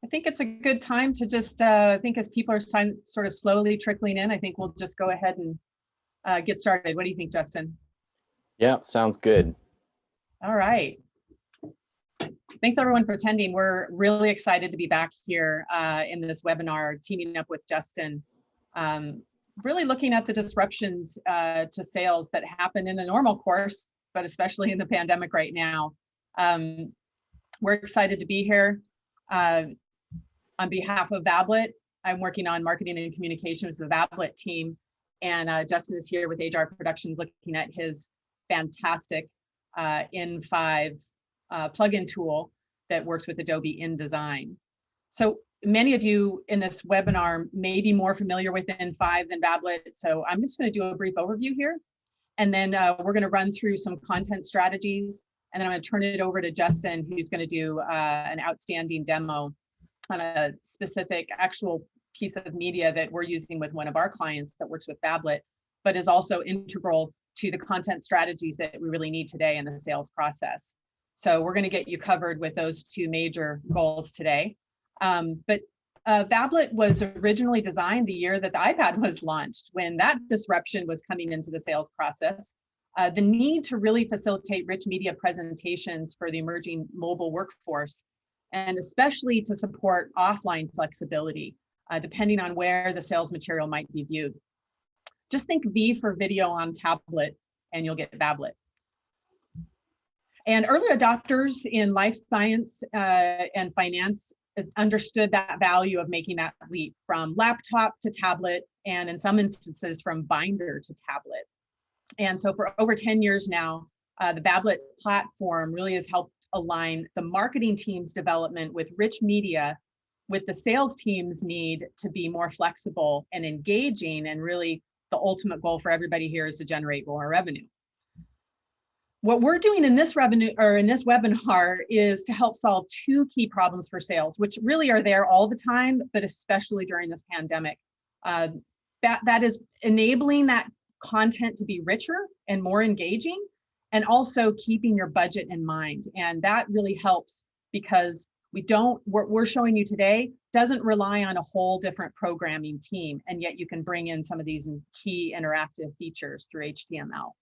I think it's a good time to just, I think as people are sort of slowly trickling in, I think we'll just go ahead and get started. What do you think, Justin? Yeah, sounds good. All right. Thanks everyone for attending. We're really excited to be back here in this webinar, teaming up with Justin, really looking at the disruptions to sales that happen in a normal course, but especially in the pandemic right now. We're excited to be here. On behalf of Vablet, I'm working on marketing and communications with the Vablet team, and Justin is here with HR Productions looking at his fantastic in5 plugin tool that works with Adobe InDesign. So many of you in this webinar may be more familiar with in5 than Vablet, so I'm just going to do a brief overview here, and then we're going to run through some content strategies, and then I'm going to turn it over to Justin, who's going to do an outstanding demo on a specific actual piece of media that we're using with one of our clients that works with Vablet, but is also integral to the content strategies that we really need today in the sales process. So we're going to get you covered with those two major goals today. But Vablet was originally designed the year that the iPad was launched, when that disruption was coming into the sales process. The need to really facilitate rich media presentations for the emerging mobile workforce, and especially to support offline flexibility, depending on where the sales material might be viewed. Just think V for video on tablet, and you'll get Vablet. And early adopters in life science and finance understood that value of making that leap from laptop to tablet, and in some instances from binder to tablet. And so for over 10 years now, the Vablet platform really has helped align the marketing team's development with rich media with the sales team's need to be more flexible and engaging, and really the ultimate goal for everybody here is to generate more revenue. What we're doing in this webinar is to help solve two key problems for sales, which really are there all the time, but especially during this pandemic. That is enabling that content to be richer and more engaging, and also keeping your budget in mind. And that really helps because what we're showing you today doesn't rely on a whole different programming team, and yet you can bring in some of these key interactive features through HTML.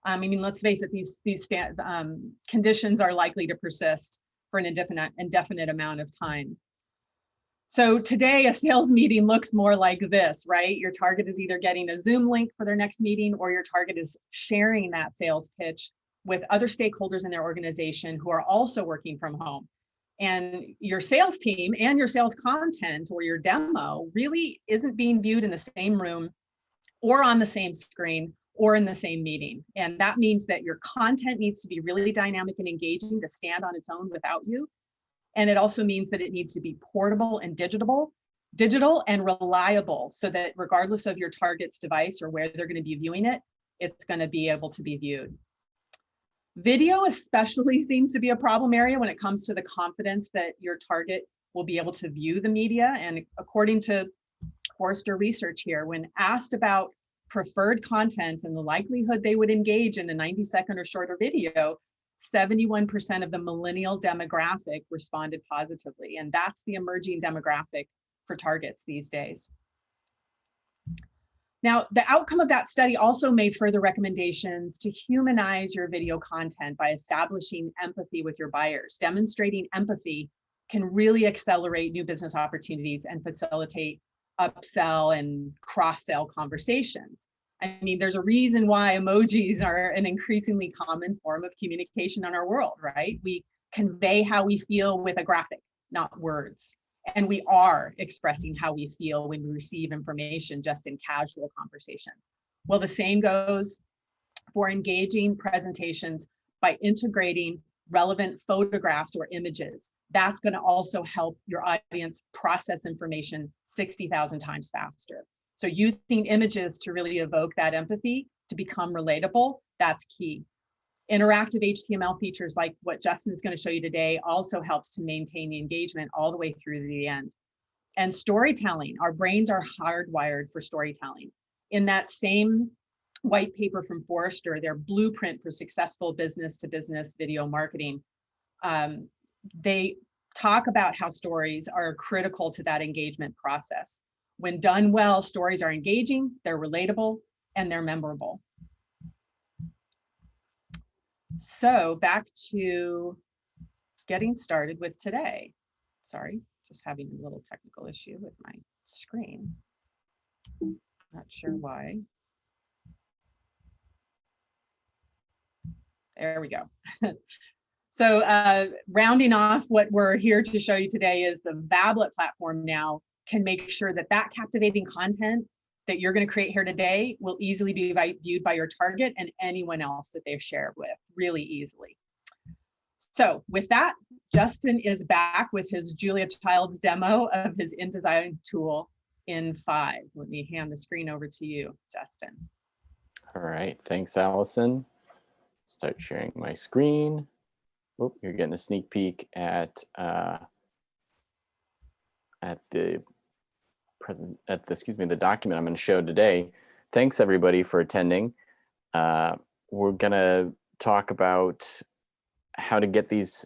I mean, let's face it, these conditions are likely to persist for an indefinite amount of time. So today, a sales meeting looks more like this, right? Your target is either getting a Zoom link for their next meeting, or your target is sharing that sales pitch with other stakeholders in their organization who are also working from home. And your sales team and your sales content or your demo really isn't being viewed in the same room or on the same screen or in the same meeting. And that means that your content needs to be really dynamic and engaging to stand on its own without you. And it also means that it needs to be portable and digital and reliable, so that regardless of your target's device or where they're going to be viewing it, it's going to be able to be viewed. Video especially seems to be a problem area when it comes to the confidence that your target will be able to view the media. And according to Forrester research here, when asked about preferred content and the likelihood they would engage in a 90-second or shorter video, 71% of the millennial demographic responded positively. And that's the emerging demographic for targets these days. Now, the outcome of that study also made further recommendations to humanize your video content by establishing empathy with your buyers. Demonstrating empathy can really accelerate new business opportunities and facilitate upsell and cross-sell conversations. I mean, there's a reason why emojis are an increasingly common form of communication in our world, right? We convey how we feel with a graphic, not words. And we are expressing how we feel when we receive information just in casual conversations. Well, the same goes for engaging presentations by integrating relevant photographs or images. That's going to also help your audience process information 60,000 times faster. So using images to really evoke that empathy, to become relatable, that's key. Interactive HTML features like what Justin is going to show you today also helps to maintain the engagement all the way through to the end. And storytelling, our brains are hardwired for storytelling. In that same white paper from Forrester, their blueprint for successful business-to-business video marketing, they talk about how stories are critical to that engagement process. When done well, stories are engaging, they're relatable, and they're memorable. So back to getting started with today. Sorry, just having a little technical issue with my screen. Not sure why. There we go. So rounding off, what we're here to show you today is the Vablet platform now can make sure that that captivating content that you're going to create here today will easily be viewed by your target and anyone else that they've shared with really easily. So with that, Justin is back with his Julia Childs demo of his InDesign tool in5. Let me hand the screen over to you, Justin. All right, thanks, Allison. Start sharing my screen. Oh, you're getting a sneak peek at the document I'm going to show today. Thanks everybody for attending. We're going to talk about how to get these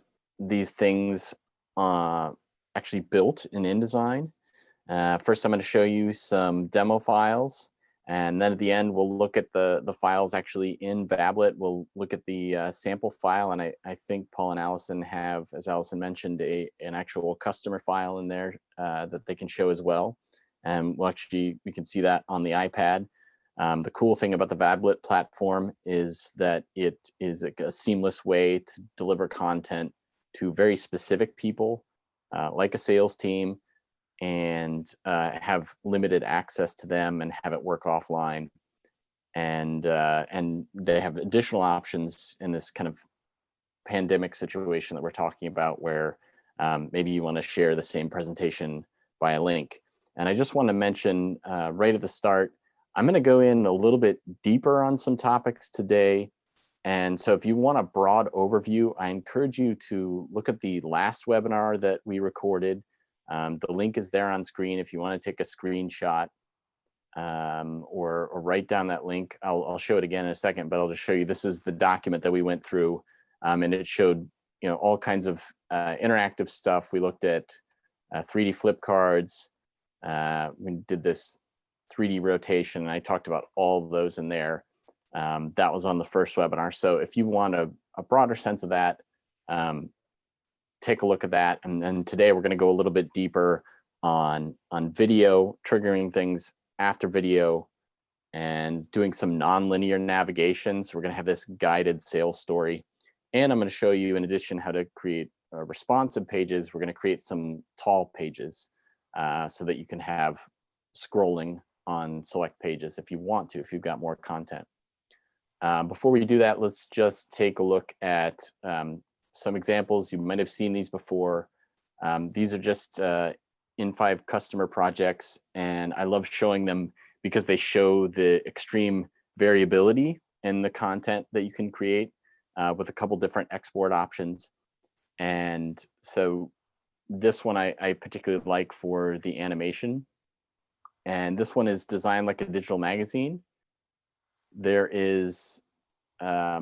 things actually built in InDesign. First, I'm going to show you some demo files, and then at the end we'll look at the files actually in Vablet. We'll look at the sample file, and I think Paul and Allison have, as Allison mentioned, an actual customer file in there that they can show as well. And we can see that on the iPad. The cool thing about the Vablet platform is that it is a seamless way to deliver content to very specific people, like a sales team, and have limited access to them and have it work offline. And they have additional options in this kind of pandemic situation that we're talking about, where maybe you want to share the same presentation via link. And I just want to mention right at the start, I'm going to go in a little bit deeper on some topics today. And so if you want a broad overview, I encourage you to look at the last webinar that we recorded. The link is there on screen if you want to take a screenshot or write down that link. I'll show it again in a second, but I'll just show you, this is the document that we went through, and it showed all kinds of interactive stuff. We looked at 3D flip cards. We did this 3D rotation, and I talked about all of those in there. That was on the first webinar. So if you want a broader sense of that, take a look at that. And then today we're going to go a little bit deeper on video, triggering things after video, and doing some nonlinear navigation. So we're going to have this guided sales story. And I'm going to show you, in addition, how to create responsive pages. We're going to create some tall pages so that you can have scrolling on select pages if you want to, if you've got more content. Before we do that, let's just take a look at some examples. You might have seen these before. These are just in5 customer projects, and I love showing them because they show the extreme variability in the content that you can create with a couple different export options. And so this one I particularly like for the animation. And this one is designed like a digital magazine. There is a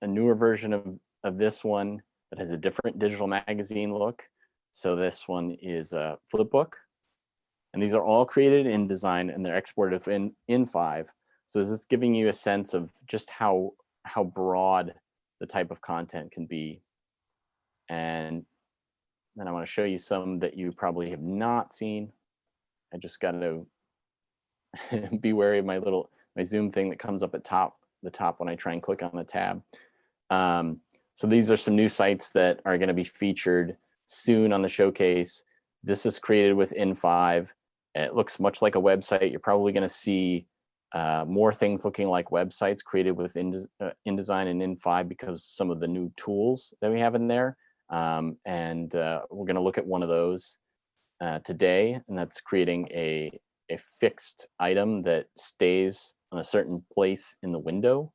newer version of this one that has a different digital magazine look. So this one is a flip book. And these are all created in InDesign, and they're exported within in5. So this is giving you a sense of just how broad the type of content can be. And then I want to show you some that you probably have not seen. I just got to be wary of my Zoom thing that comes up at the top when I try and click on a tab. So these are some new sites that are going to be featured soon on the showcase. This is created with in5. It looks much like a website. You're probably going to see more things looking like websites created with InDesign and in5 because some of the new tools that we have in there. We're going to look at one of those today, and that's creating a fixed item that stays on a certain place in the window.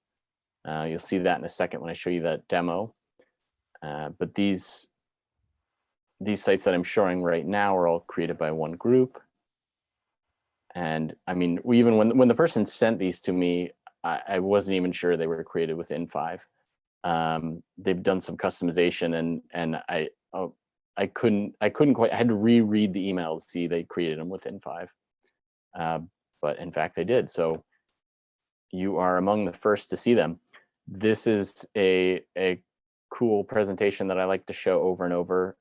You'll see that in a second when I show you that demo. But these sites that I'm showing right now are all created by one group. And I mean, even when the person sent these to me, I wasn't even sure they were created with in5. They've done some customization, and I couldn't quite, I had to reread the email to see they created them with in5. But in fact, they did. So you are among the first to see them. This is a cool presentation that I like to show over and over.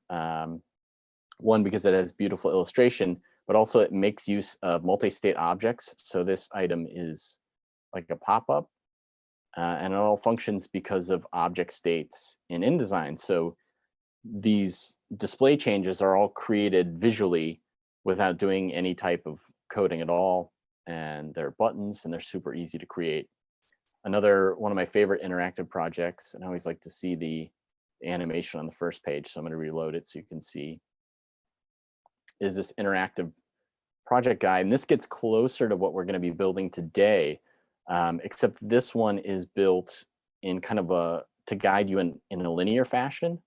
One, because it has beautiful illustration, but also it makes use of multi-state objects. So this item is like a pop-up, and it all functions because of object states in InDesign. So these display changes are all created visually without doing any type of coding at all. And they're buttons and they're super easy to create. Another one of my favorite interactive projects, and I always like to see the animation on the first page, so I'm going to reload it so you can see, is this interactive project guide. And this gets closer to what we're going to be building today, except this one is built in kind of to guide you in a linear fashion.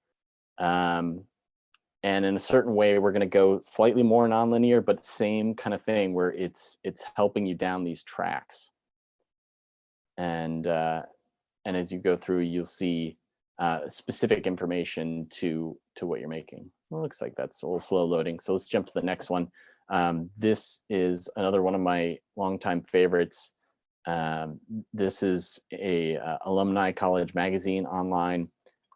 And in a certain way, we're going to go slightly more nonlinear, but same kind of thing where it's helping you down these tracks. And as you go through, you'll see specific information to what you're making. Well, it looks like that's a little slow loading. So let's jump to the next one. This is another one of my longtime favorites. This is a alumni college magazine online.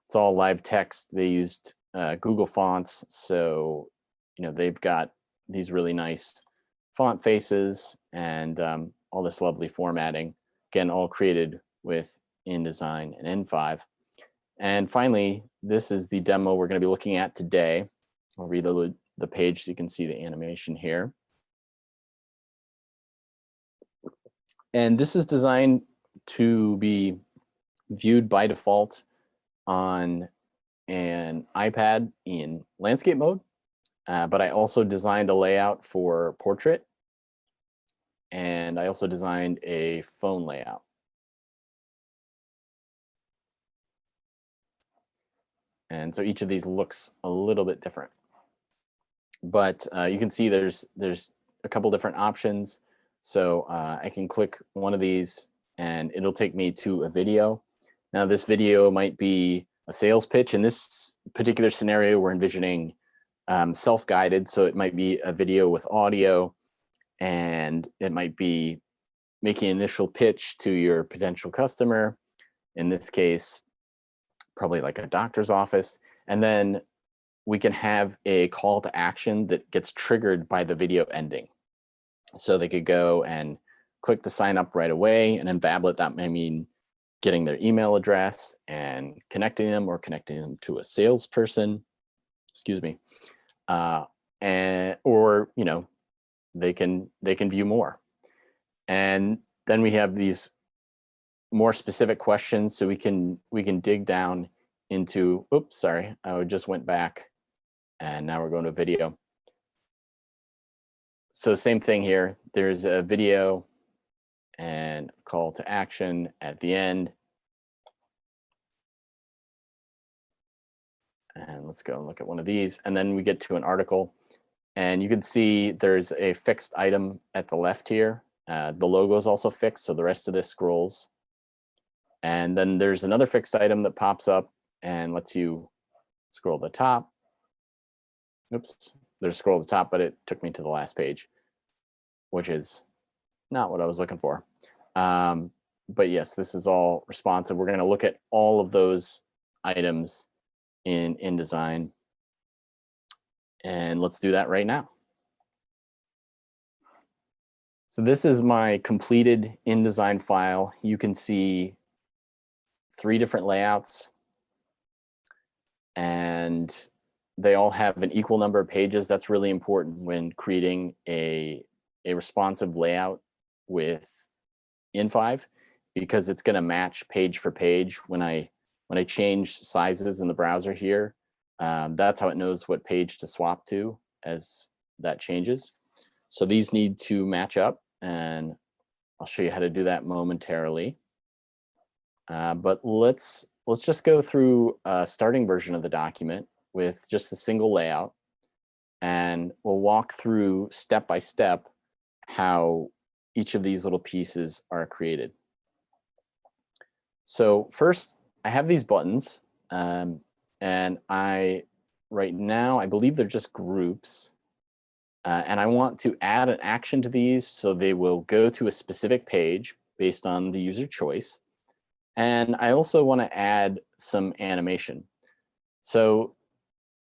It's all live text. They used Google fonts, so they've got these really nice font faces and all this lovely formatting. Again, all created with InDesign and in5. And finally, this is the demo we're going to be looking at today. I'll reload the page so you can see the animation here. And this is designed to be viewed by default on an iPad in landscape mode, but I also designed a layout for portrait, and I also designed a phone layout. And so each of these looks a little bit different, but you can see there's a couple different options. So I can click one of these and it'll take me to a video. Now this video might be a sales pitch. In this particular scenario, we're envisioning self-guided. So it might be a video with audio, and it might be making an initial pitch to your potential customer. In this case, probably like a doctor's office. And then we can have a call to action that gets triggered by the video ending. So they could go and click to sign up right away. And in Vablet, that may mean getting their email address and connecting them, or connecting them to a salesperson, excuse me. Or they can view more. And then we have these more specific questions, so we can dig down into, oops, sorry, I just went back and now we're going to video. So same thing here, there's a video and call to action at the end. And let's go and look at one of these. And then we get to an article, and you can see there's a fixed item at the left here. The logo is also fixed, so the rest of this scrolls. And then there's another fixed item that pops up and lets you scroll to the top. Oops, there's scroll to the top, but it took me to the last page, which is not what I was looking for. But yes, this is all responsive. We're going to look at all of those items in InDesign, and let's do that right now. So this is my completed InDesign file. You can see 3 different layouts, and they all have an equal number of pages. That's really important when creating a responsive layout with in5, because it's going to match page for page. When I change sizes in the browser here, that's how it knows what page to swap to as that changes. So these need to match up, and I'll show you how to do that momentarily. But let's just go through a starting version of the document with just a single layout, and we'll walk through step by step how each of these little pieces are created. So first, I have these buttons, and I right now, I believe they're just groups. And I want to add an action to these so they will go to a specific page based on the user choice. And I also want to add some animation. So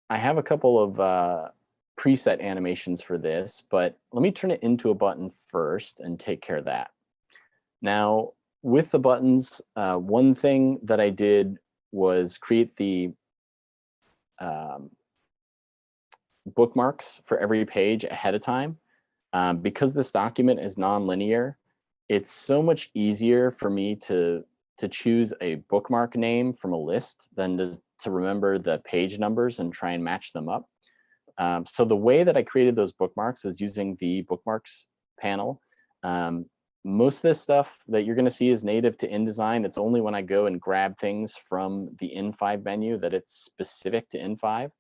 I have a couple of preset animations for this, but let me turn it into a button first and take care of that. Now, with the buttons, one thing that I did was create the bookmarks for every page ahead of time. Because this document is non-linear, it's so much easier for me to choose a bookmark name from a list than to remember the page numbers and try and match them up. So the way that I created those bookmarks was using the Bookmarks panel. Most of this stuff that you're going to see is native to InDesign. It's only when I go and grab things from the in5 menu that it's specific to in5.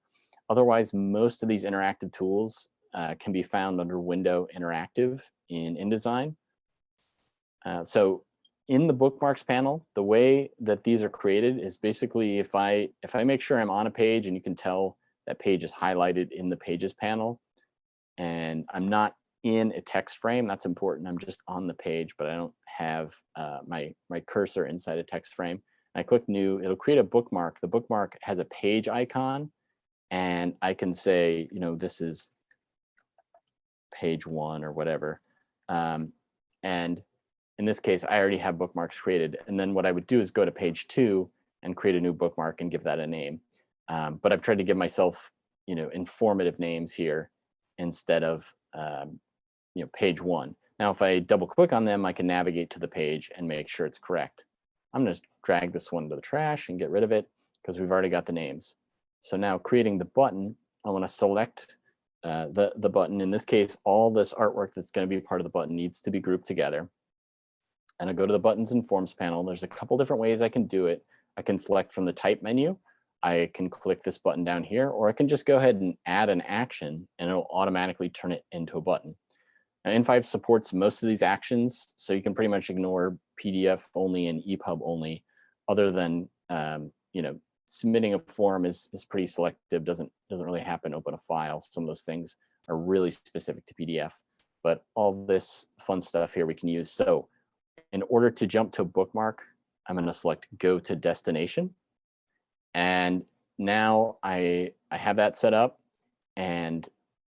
Otherwise, most of these interactive tools can be found under Window Interactive in InDesign. So in the Bookmarks panel, the way that these are created is basically if I make sure I'm on a page, and you can tell that page is highlighted in the Pages panel, and I'm not in a text frame, that's important. I'm just on the page, but I don't have my cursor inside a text frame. And I click New, it'll create a bookmark. The bookmark has a page icon, and I can say, you know, this is page 1 or whatever. And in this case, I already have bookmarks created. And then what I would do is go to page 2 and create a new bookmark and give that a name. But I've tried to give myself, you know, informative names here instead of, you know, page 1. Now, if I double click on them, I can navigate to the page and make sure it's correct. I'm going to drag this one to the trash and get rid of it because we've already got the names. So now creating the button, I want to select the button. In this case, all this artwork that's going to be part of the button needs to be grouped together. And I go to the Buttons and Forms panel. There's a couple different ways I can do it. I can select from the Type menu. I can click this button down here, or I can just go ahead and add an action, and it'll automatically turn it into a button. Now, in5 supports most of these actions, so you can pretty much ignore PDF only and EPUB only, other than you know, submitting a form is pretty selective, doesn't really happen. Open a file. Some of those things are really specific to PDF, but all this fun stuff here we can use. So in order to jump to a bookmark, I'm going to select Go to Destination. And now I have that set up, and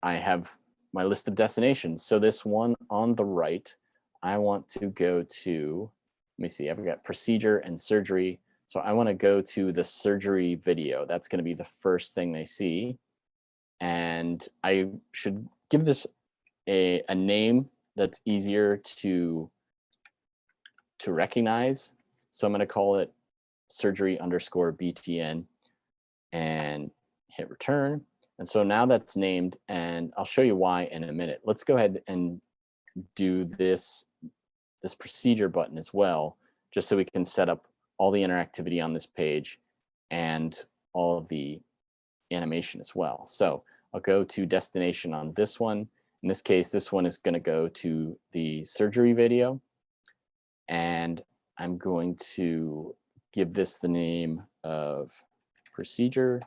I have my list of destinations. So this one on the right, I want to go to, let me see, I've got procedure and surgery. So I want to go to the surgery video. That's going to be the first thing they see. And I should give this a name that's easier to recognize. So I'm going to call it surgery_BTN and hit return. And so now that's named, and I'll show you why in a minute. Let's go ahead and do this procedure button as well, just so we can set up all the interactivity on this page and all of the animation as well. So I'll go to destination on this one. In this case, this one is going to go to the surgery video. And I'm going to give this the name of procedure.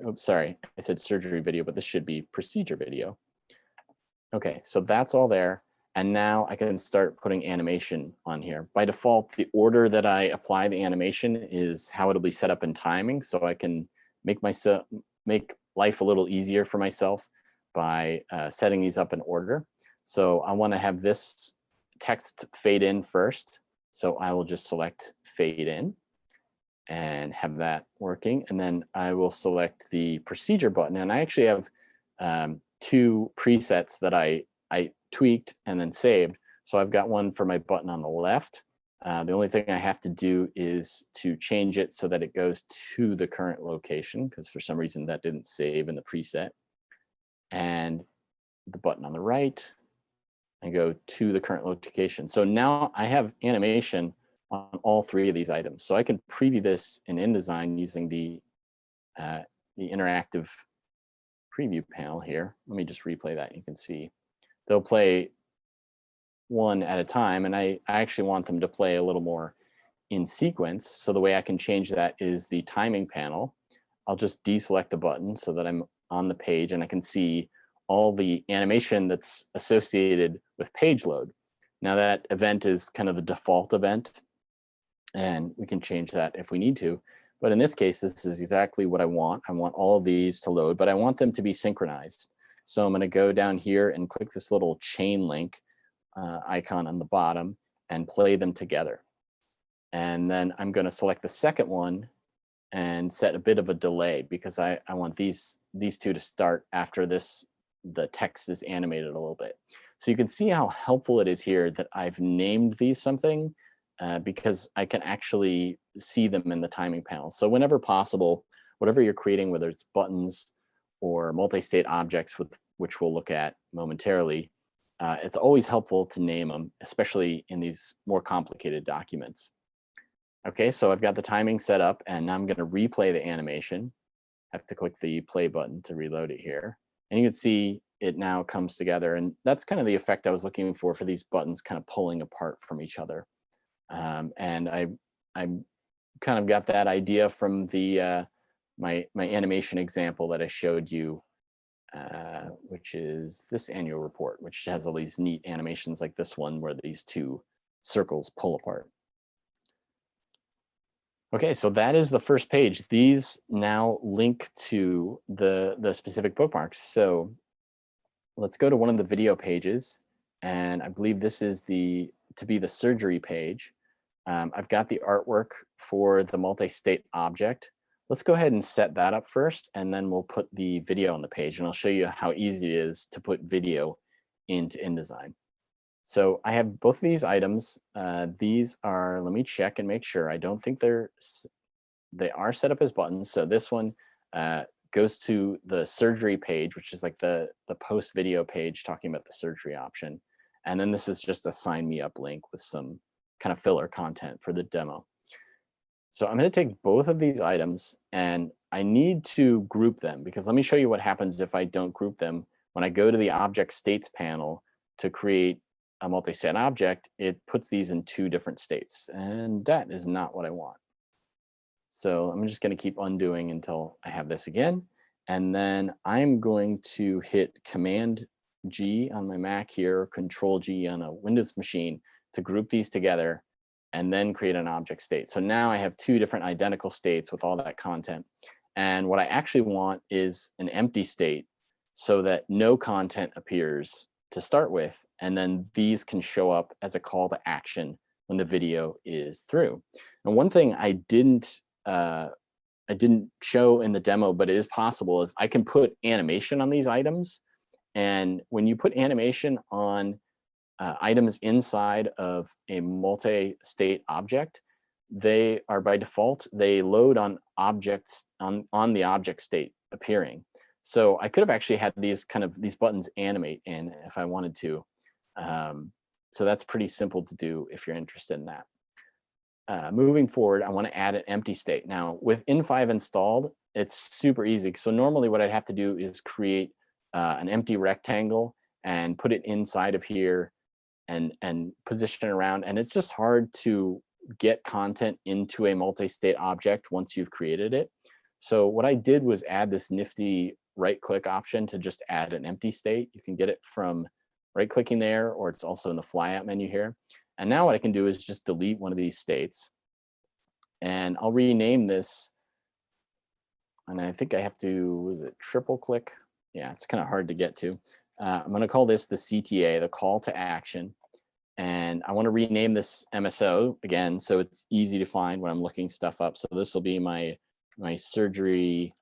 Oops, sorry, I said surgery video, but this should be procedure video. Okay, so that's all there. And now I can start putting animation on here. By default, the order that I apply the animation is how it'll be set up in timing. So I can make life a little easier for myself by setting these up in order. So I want to have this text fade in first. So I will just select fade in and have that working. And then I will select the procedure button. And I actually have 2 presets that I tweaked and then saved. So I've got one for my button on the left. The only thing I have to do is to change it so that it goes to the current location, because for some reason that didn't save in the preset. And the button on the right, I go to the current location. So now I have animation on all 3 of these items. So I can preview this in InDesign using the interactive preview panel here. Let me just replay that. You can see they'll play one at a time, and I actually want them to play a little more in sequence. So the way I can change that is the timing panel. I'll just deselect the button so that I'm on the page and I can see all the animation that's associated with page load. Now that event is kind of the default event, and we can change that if we need to. But in this case, this is exactly what I want. I want all of these to load, but I want them to be synchronized. So I'm going to go down here and click this little chain link icon on the bottom and play them together. And then I'm going to select the second one and set a bit of a delay because I want these two to start after the text is animated a little bit. So you can see how helpful it is here that I've named these something because I can actually see them in the timing panel. So whenever possible, whatever you're creating, whether it's buttons or multi-state objects, which we'll look at momentarily, it's always helpful to name them, especially in these more complicated documents. Okay, so I've got the timing set up, and now I'm going to replay the animation. I have to click the play button to reload it here. And you can see it now comes together, and that's kind of the effect I was looking for these buttons kind of pulling apart from each other. And I kind of got that idea from the my animation example that I showed you, which is this annual report, which has all these neat animations like this one where these two circles pull apart. Okay, so that is the first page. These now link to the specific bookmarks. So let's go to one of the video pages, and I believe this is to be the surgery page. I've got the artwork for the multi-state object. Let's go ahead and set that up first, and then we'll put the video on the page, and I'll show you how easy it is to put video into InDesign. So I have both of these items. These are, let me check and make sure. I don't think they are set up as buttons. So this one goes to the surgery page, which is like the post video page talking about the surgery option. And then this is just a sign me up link with some kind of filler content for the demo. So I'm going to take both of these items and I need to group them, because let me show you what happens if I don't group them. When I go to the object states panel to create a multi-state object, it puts these in two different states, and that is not what I want. So I'm just going to keep undoing until I have this again, and then I'm going to hit Command G on my Mac here, or Control G on a Windows machine to group these together and then create an object state. So now I have two different identical states with all that content. And what I actually want is an empty state so that no content appears to start with, and then these can show up as a call to action when the video is through. And one thing I didn't show in the demo, but it is possible, is I can put animation on these items. And when you put animation on items inside of a multi-state object, they are by default, they load on objects on the object state appearing. So I could have actually had these buttons animate in if I wanted to. So that's pretty simple to do if you're interested in that. Moving forward, I want to add an empty state. Now with in5 installed, it's super easy. So normally what I'd have to do is create an empty rectangle and put it inside of here and position it around. And it's just hard to get content into a multi-state object once you've created it. So what I did was add this nifty right-click option to just add an empty state. You can get it from right-clicking there, or it's also in the flyout menu here. And now what I can do is just delete one of these states, and I'll rename this. And I think I have to, was it triple click? Yeah, it's kind of hard to get to. I'm going to call this the CTA, the call to action. And I want to rename this MSO again, so it's easy to find when I'm looking stuff up. So this will be my surgery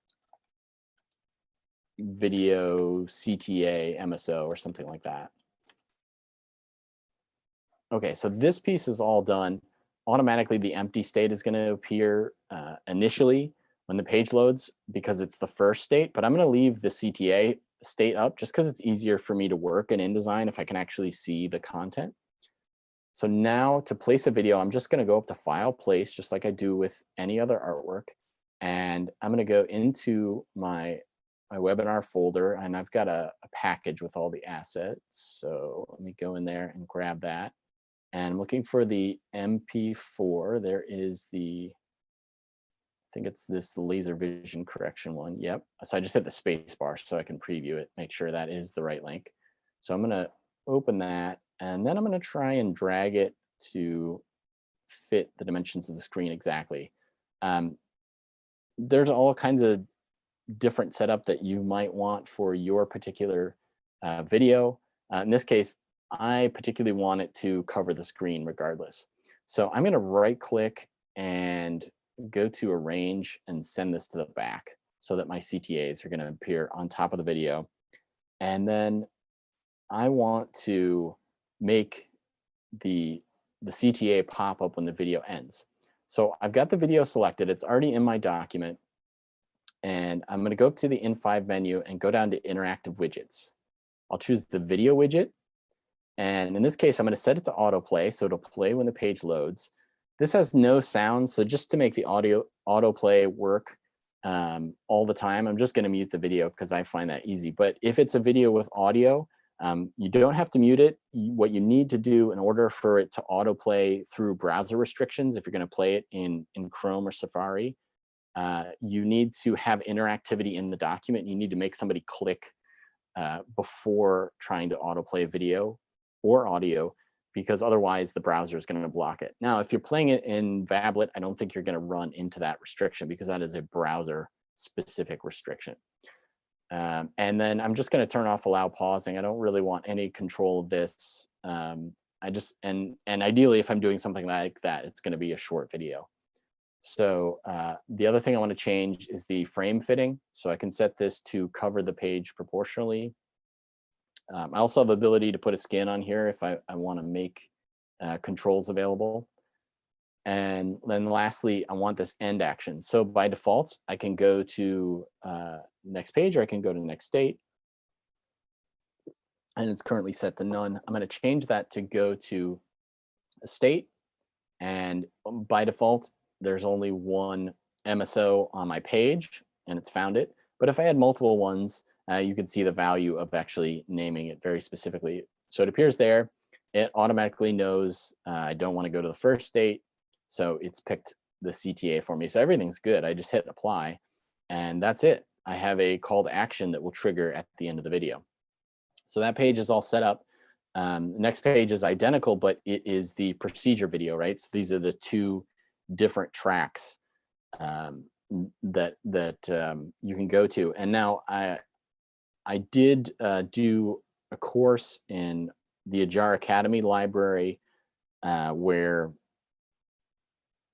video CTA MSO or something like that. Okay, so this piece is all done. Automatically, the empty state is going to appear initially when the page loads because it's the first state, but I'm going to leave the CTA state up just because it's easier for me to work in InDesign if I can actually see the content. So now to place a video, I'm just going to go up to File, Place, just like I do with any other artwork. And I'm going to go into my webinar folder, and I've got a package with all the assets. So let me go in there and grab that. And I'm looking for the MP4. There is the, I think it's this laser vision correction one. Yep. So I just hit the space bar so I can preview it, make sure that is the right link. So I'm going to open that, and then I'm going to try and drag it to fit the dimensions of the screen exactly. There's all kinds of different setup that you might want for your particular video. In this case, I particularly want it to cover the screen regardless. So I'm going to right click and go to arrange and send this to the back so that my CTAs are going to appear on top of the video. And then I want to make the CTA pop up when the video ends. So I've got the video selected. It's already in my document. And I'm going to go up to the in5 menu and go down to interactive widgets. I'll choose the video widget. And in this case, I'm going to set it to autoplay, so it'll play when the page loads. This has no sound, so just to make the autoplay work all the time, I'm just going to mute the video because I find that easy. But if it's a video with audio, you don't have to mute it. What you need to do in order for it to autoplay through browser restrictions, if you're going to play it in Chrome or Safari, you need to have interactivity in the document. You need to make somebody click before trying to autoplay video or audio, because otherwise the browser is going to block it. Now, if you're playing it in Vablet, I don't think you're going to run into that restriction because that is a browser specific restriction. And then I'm just going to turn off allow pausing. I don't really want any control of this. And ideally, if I'm doing something like that, it's going to be a short video. So the other thing I want to change is the frame fitting. So I can set this to cover the page proportionally. I also have the ability to put a skin on here if I want to make controls available. And then lastly, I want this end action. So by default, I can go to next page, or I can go to the next state. And it's currently set to none. I'm going to change that to go to a state. And by default, there's only one MSO on my page, and it's found it. But if I had multiple ones, you can see the value of actually naming it very specifically. So it appears there. It automatically knows I don't want to go to the first state. So it's picked the CTA for me. So everything's good. I just hit apply, and that's it. I have a call to action that will trigger at the end of the video. So that page is all set up. The next page is identical, but it is the procedure video, right? So these are the two different tracks that you can go to. And now I did do a course in the Ajar Academy library where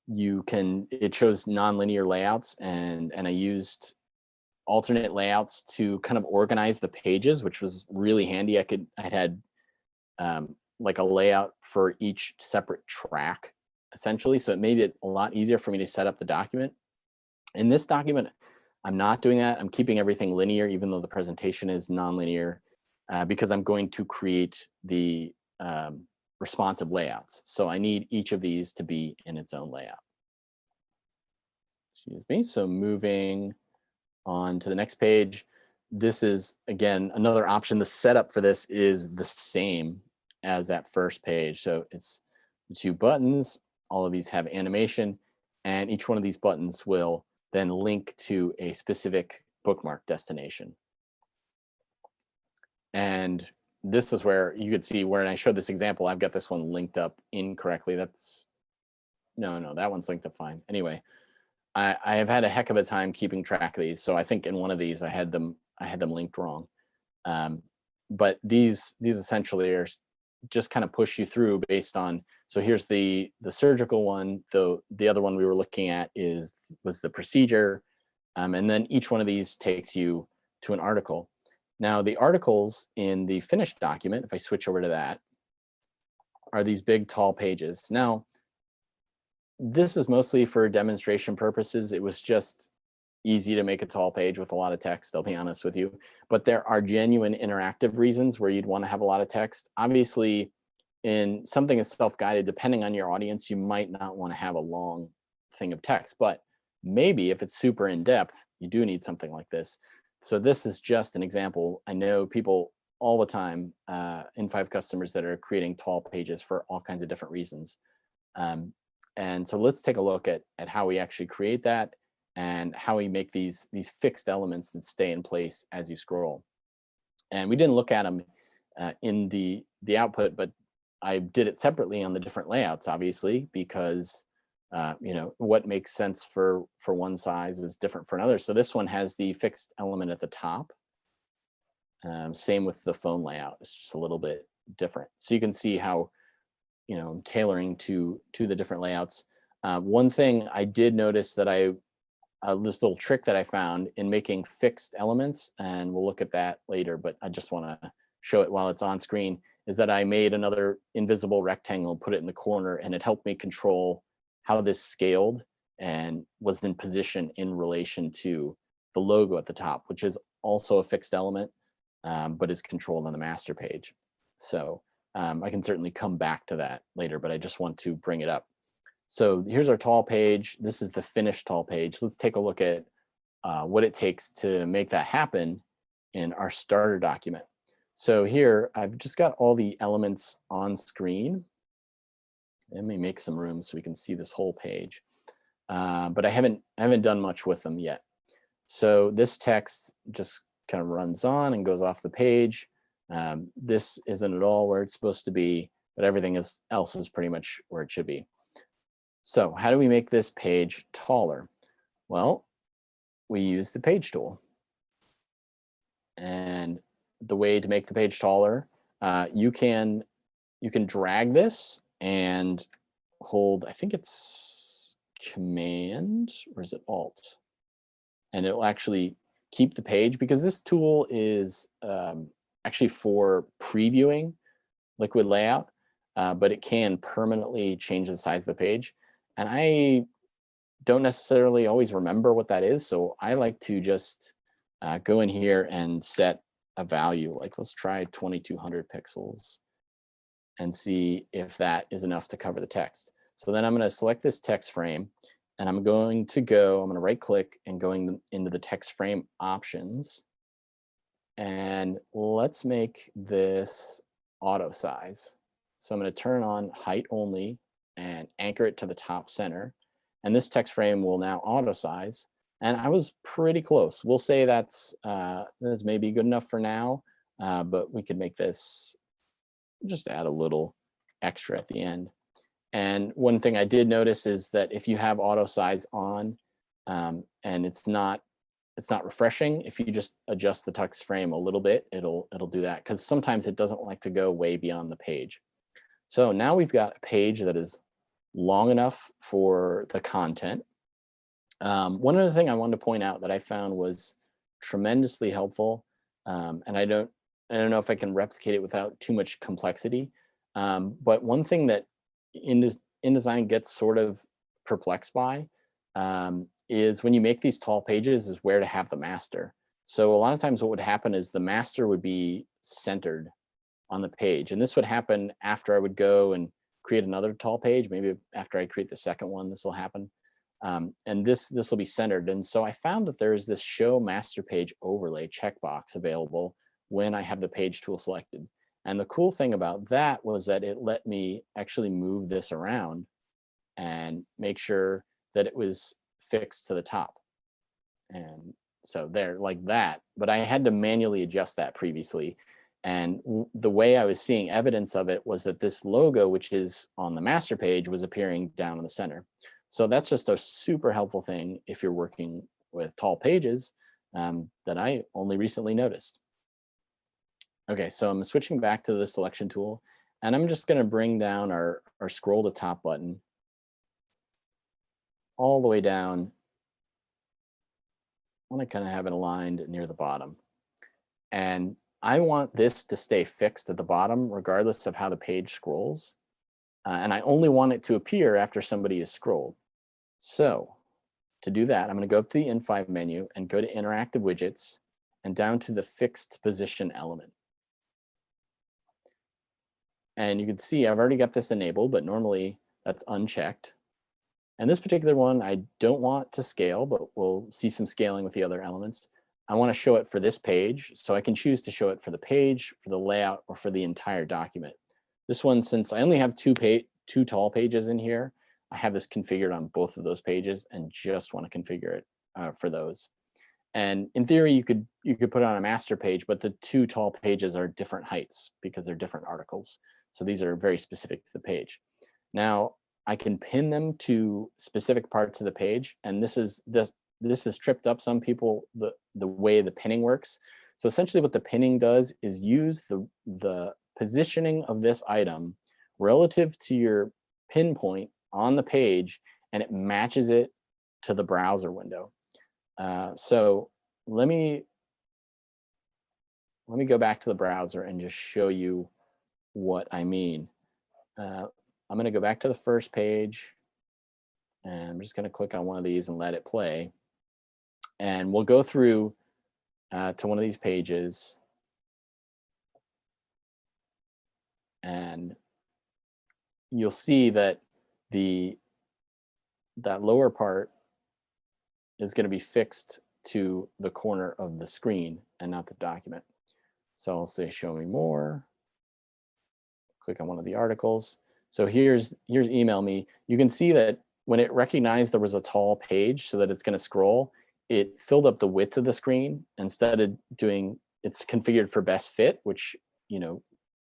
it shows nonlinear layouts, and I used alternate layouts to kind of organize the pages, which was really handy. I had like a layout for each separate track, essentially. So it made it a lot easier for me to set up the document. In this document, I'm not doing that. I'm keeping everything linear, even though the presentation is nonlinear, because I'm going to create the responsive layouts. So I need each of these to be in its own layout. Excuse me. So moving on to the next page. This is, again, another option. The setup for this is the same as that first page. So it's the two buttons. All of these have animation, and each one of these buttons will then link to a specific bookmark destination. And this is where you could see where I showed this example, I've got this one linked up incorrectly. No, that one's linked up fine. Anyway, I have had a heck of a time keeping track of these. So I think in one of these I had them linked wrong. But these essentially are just kind of push you through based on, so here's the surgical one, though the other one we were looking at was the procedure. And then each one of these takes you to an article. Now the articles in the finished document, if I switch over to that, are these big tall pages. Now, this is mostly for demonstration purposes. It was just easy to make a tall page with a lot of text, I'll be honest with you. But there are genuine interactive reasons where you'd want to have a lot of text. Obviously, in something as self-guided, depending on your audience, you might not want to have a long thing of text. But maybe if it's super in-depth, you do need something like this. So this is just an example. I know people all the time, in5 customers that are creating tall pages for all kinds of different reasons. And so let's take a look at how we actually create that. and how we make these fixed elements that stay in place as you scroll. And we didn't look at them in the output, but I did it separately on the different layouts, obviously, because you know, what makes sense for one size is different for another. So this one has the fixed element at the top. Same with the phone layout. It's just a little bit different. So you can see how, you know, I'm tailoring to the different layouts. One thing I did notice that this little trick that I found in making fixed elements, and we'll look at that later, but I just want to show it while it's on screen, is that I made another invisible rectangle, put it in the corner, and it helped me control how this scaled and was in position in relation to the logo at the top, which is also a fixed element, but is controlled on the master page. So I can certainly come back to that later, but I just want to bring it up. So here's our tall page. This is the finished tall page. Let's take a look at what it takes to make that happen in our starter document. So here, I've just got all the elements on screen. Let me make some room so we can see this whole page. But I haven't done much with them yet. So this text just kind of runs on and goes off the page. This isn't at all where it's supposed to be, but everything else is pretty much where it should be. So how do we make this page taller? Well, we use the page tool. And the way to make the page taller, you can drag this and hold, I think it's Command, or is it Alt? And it will actually keep the page, because this tool is actually for previewing liquid layout, but it can permanently change the size of the page. And I don't necessarily always remember what that is, so I like to just go in here and set a value. Like, let's try 2200 pixels and see if that is enough to cover the text. So then I'm going to select this text frame, and I'm going to right click and going into the text frame options. And let's make this auto size. So I'm going to turn on height only and anchor it to the top center. And this text frame will now auto size. And I was pretty close. We'll say that's maybe good enough for now, but we could make this, just add a little extra at the end. And one thing I did notice is that if you have auto size on and it's not refreshing, if you just adjust the text frame a little bit, it'll do that, because sometimes it doesn't like to go way beyond the page. So now we've got a page that is long enough for the content. One other thing I wanted to point out that I found was tremendously helpful, and I don't know if I can replicate it without too much complexity, but one thing that InDesign gets sort of perplexed by is when you make these tall pages is where to have the master. So a lot of times what would happen is the master would be centered on the page, and this would happen after I would go and create another tall page. Maybe after I create the second one, this will happen. And this will be centered. And so I found that there is this show master page overlay checkbox available when I have the page tool selected. And the cool thing about that was that it let me actually move this around and make sure that it was fixed to the top. And so there, like that, but I had to manually adjust that previously. And the way I was seeing evidence of it was that this logo, which is on the master page, was appearing down in the center. So that's just a super helpful thing if you're working with tall pages that I only recently noticed. Okay, so I'm switching back to the selection tool, and I'm just going to bring down our scroll to top button all the way down. I want to kind of have it aligned near the bottom. And I want this to stay fixed at the bottom regardless of how the page scrolls. And I only want it to appear after somebody is scrolled. So to do that, I'm going to go up to the in5 menu and go to Interactive Widgets and down to the Fixed Position element. And you can see I've already got this enabled, but normally that's unchecked. And this particular one, I don't want to scale, but we'll see some scaling with the other elements. I want to show it for this page, so I can choose to show it for the page, for the layout, or for the entire document. This one, since I only have two tall pages in here, I have this configured on both of those pages and just want to configure it for those. And in theory, you could put it on a master page, but the two tall pages are different heights because they're different articles. So these are very specific to the page. Now I can pin them to specific parts of the page, and this has tripped up some people, the way the pinning works. So essentially what the pinning does is use the positioning of this item relative to your pinpoint on the page, and it matches it to the browser window. So let me go back to the browser and just show you what I mean. I'm going to go back to the first page, and I'm just going to click on one of these and let it play. And we'll go through to one of these pages, and you'll see that that lower part is going to be fixed to the corner of the screen and not the document. So I'll say show me more, click on one of the articles. So here's email me. You can see that when it recognized there was a tall page so that it's going to scroll, it filled up the width of the screen instead of doing, it's configured for best fit, which, you know,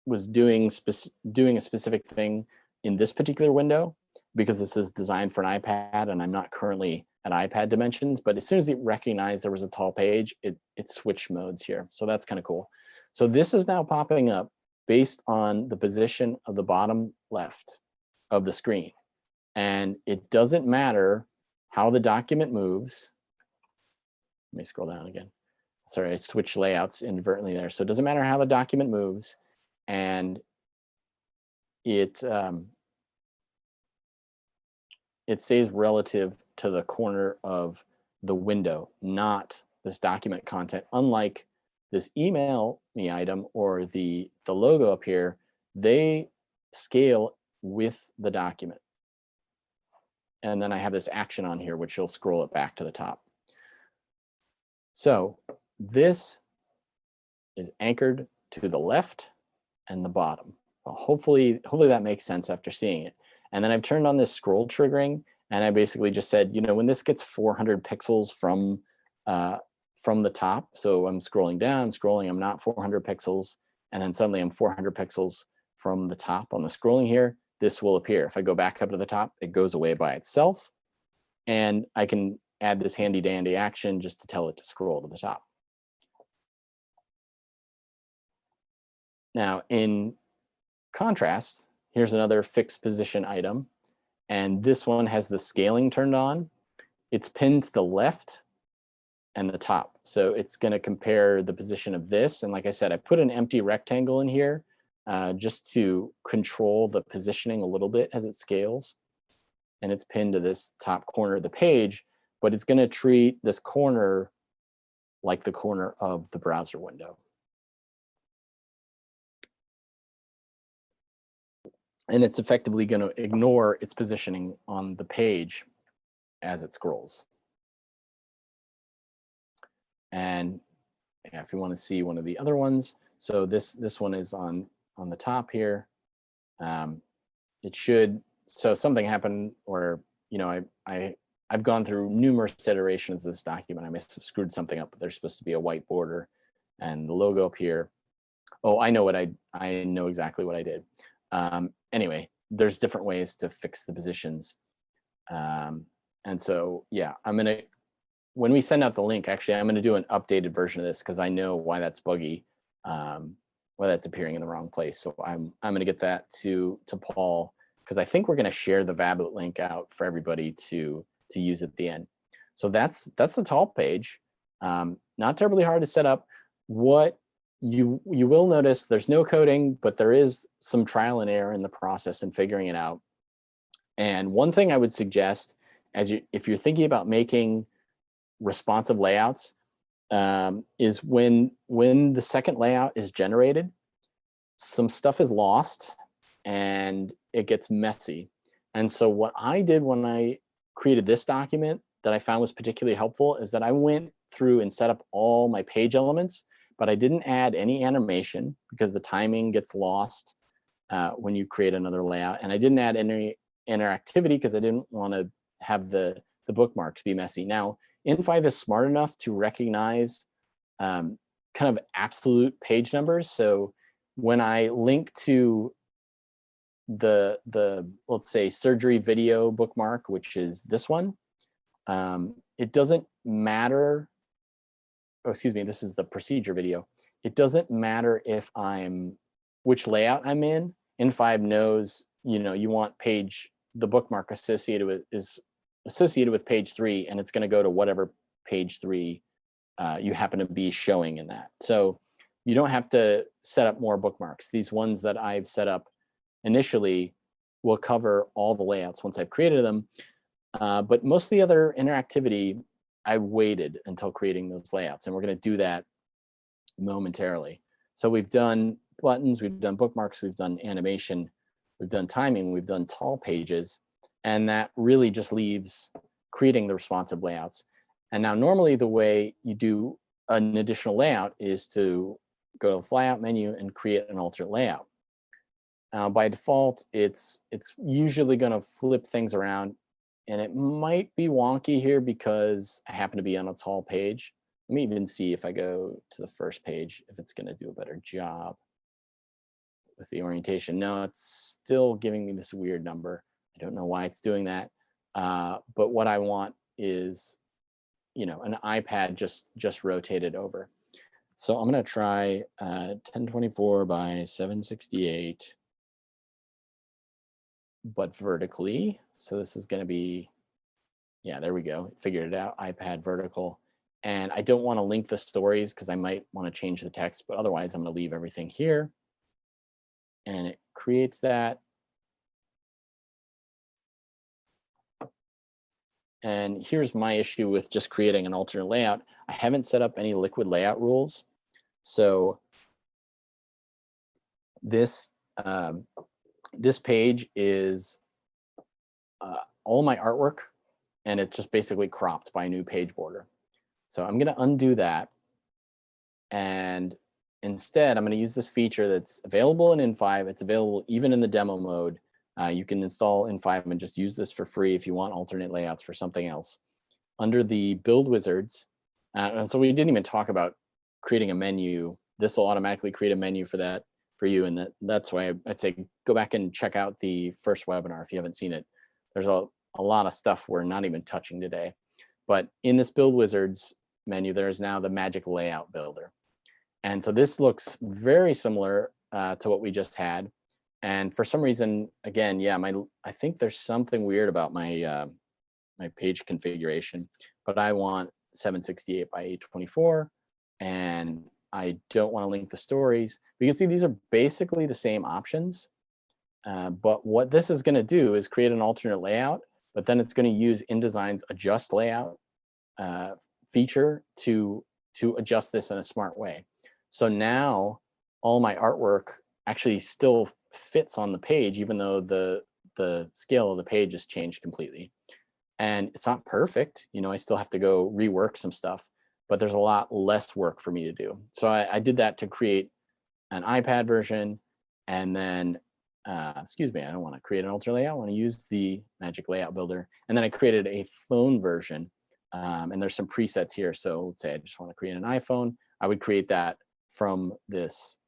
was doing a specific thing in this particular window because this is designed for an iPad and I'm not currently at iPad dimensions, but as soon as it recognized there was a tall page, it switched modes here. So that's kind of cool. So this is now popping up based on the position of the bottom left of the screen. And it doesn't matter how the document moves. Let me scroll down again. Sorry, I switched layouts inadvertently there. So it doesn't matter how the document moves, and it stays relative to the corner of the window, not this document content. Unlike this email me item or the logo up here, they scale with the document. And then I have this action on here, which will scroll it back to the top. So this is anchored to the left and the bottom. Well, hopefully that makes sense after seeing it. And then I've turned on this scroll triggering, and I basically just said, you know, when this gets 400 pixels from the top, so I'm scrolling down, I'm not 400 pixels, and then suddenly I'm 400 pixels from the top on the scrolling here, this will appear. If I go back up to the top, it goes away by itself, and I can add this handy dandy action just to tell it to scroll to the top. Now, in contrast, here's another fixed position item, and this one has the scaling turned on. It's pinned to the left and the top. So it's going to compare the position of this. And like I said, I put an empty rectangle in here just to control the positioning a little bit as it scales. And it's pinned to this top corner of the page, but it's going to treat this corner like the corner of the browser window. And it's effectively going to ignore its positioning on the page as it scrolls. And yeah, if you want to see one of the other ones, so this one is on the top here. It should, so something happened where, you know, I've gone through numerous iterations of this document. I must have screwed something up, but there's supposed to be a white border and the logo up here. Oh, I know exactly what I did. Anyway, there's different ways to fix the positions. And so, yeah, when we send out the link, actually, I'm going to do an updated version of this because I know why that's buggy, why that's appearing in the wrong place. So I'm going to get that to Paul, because I think we're going to share the Vablet link out for everybody to use at the end. So that's the top page. Not terribly hard to set up. What you will notice, there's no coding, but there is some trial and error in the process and figuring it out. And one thing I would suggest, if you're thinking about making responsive layouts, is when the second layout is generated, some stuff is lost and it gets messy. And so what I did when I created this document that I found was particularly helpful is that I went through and set up all my page elements, but I didn't add any animation because the timing gets lost when you create another layout. And I didn't add any interactivity because I didn't want to have the bookmarks be messy. Now, in5 is smart enough to recognize kind of absolute page numbers. So when I link to the let's say surgery video bookmark, which is this one, it doesn't matter. Oh, excuse me, this is the procedure video. It doesn't matter if which layout I'm in. in5 knows, you want the bookmark is associated with page 3, and it's going to go to whatever page 3 you happen to be showing in that. So you don't have to set up more bookmarks. These ones that I've set up initially will cover all the layouts once I've created them. But most of the other interactivity, I waited until creating those layouts, and we're going to do that momentarily. So we've done buttons, we've done bookmarks, we've done animation, we've done timing, we've done tall pages, and that really just leaves creating the responsive layouts. And now normally the way you do an additional layout is to go to the flyout menu and create an alternate layout. By default, it's usually going to flip things around, and it might be wonky here because I happen to be on a tall page. Let me even see if I go to the first page, if it's going to do a better job with the orientation. No, it's still giving me this weird number. I don't know why it's doing that. But what I want is, an iPad just rotated over. So I'm going to try 1024 by 768, but vertically. So this is going to be, yeah, there we go. Figured it out, iPad vertical. And I don't want to link the stories because I might want to change the text, but otherwise I'm going to leave everything here. And it creates that. And here's my issue with just creating an alternate layout. I haven't set up any liquid layout rules. So this page is all my artwork, and it's just basically cropped by a new page border. So I'm going to undo that. And instead, I'm going to use this feature that's available in in5. It's available even in the demo mode. You can install in5 and just use this for free if you want alternate layouts for something else. Under the build wizards, and so we didn't even talk about creating a menu. This will automatically create a menu for you, and that's why I'd say go back and check out the first webinar if you haven't seen it. There's a lot of stuff we're not even touching today. But in this build wizards menu, there's now the magic layout builder. And so this looks very similar to what we just had. And for some reason, again, yeah, I think there's something weird about my my page configuration, but I want 768 by 824, and I don't want to link the stories. You can see these are basically the same options, but what this is going to do is create an alternate layout, but then it's going to use InDesign's adjust layout feature to adjust this in a smart way. So now all my artwork actually still fits on the page, even though the scale of the page has changed completely. And it's not perfect, I still have to go rework some stuff, but there's a lot less work for me to do. So I did that to create an iPad version, and then, excuse me, I don't want to create an alternate layout. I want to use the magic layout builder. And then I created a phone version, and there's some presets here. So let's say I just want to create an iPhone. I would create that from this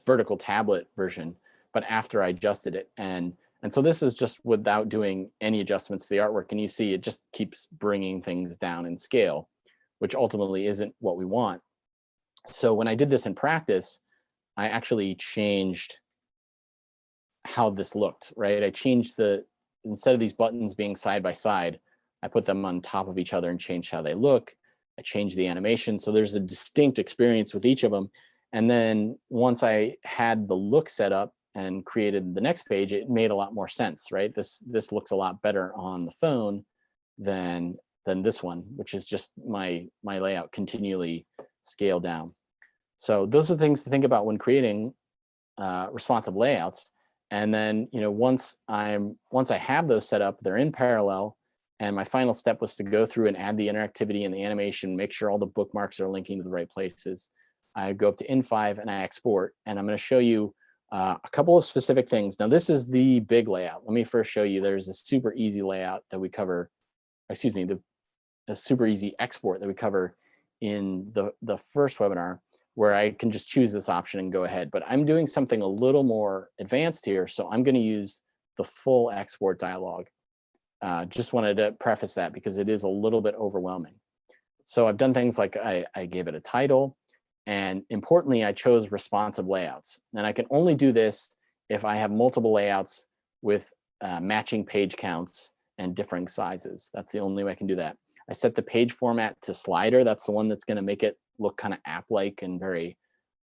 vertical tablet version, but after I adjusted it. And so this is just without doing any adjustments to the artwork. And you see it just keeps bringing things down in scale, which ultimately isn't what we want. So when I did this in practice, I actually changed how this looked, right? I changed instead of these buttons being side by side, I put them on top of each other and changed how they look. I changed the animation. So there's a distinct experience with each of them. And then once I had the look set up and created the next page, it made a lot more sense, right? This looks a lot better on the phone than this one, which is just my layout continually scaled down. So those are things to think about when creating responsive layouts. And then, once I have those set up, they're in parallel. And my final step was to go through and add the interactivity and the animation, make sure all the bookmarks are linking to the right places. I go up to in5 and I export, and I'm going to show you A couple of specific things. Now, this is the big layout. Let me first show you. There's a super easy layout that we cover. Excuse me, a super easy export that we cover in the first webinar, where I can just choose this option and go ahead. But I'm doing something a little more advanced here, so I'm going to use the full export dialog. Just wanted to preface that because it is a little bit overwhelming. So I've done things like I gave it a title, and importantly, I chose responsive layouts. And I can only do this if I have multiple layouts with matching page counts and differing sizes. That's the only way I can do that. I set the page format to slider. That's the one that's going to make it look kind of app-like and very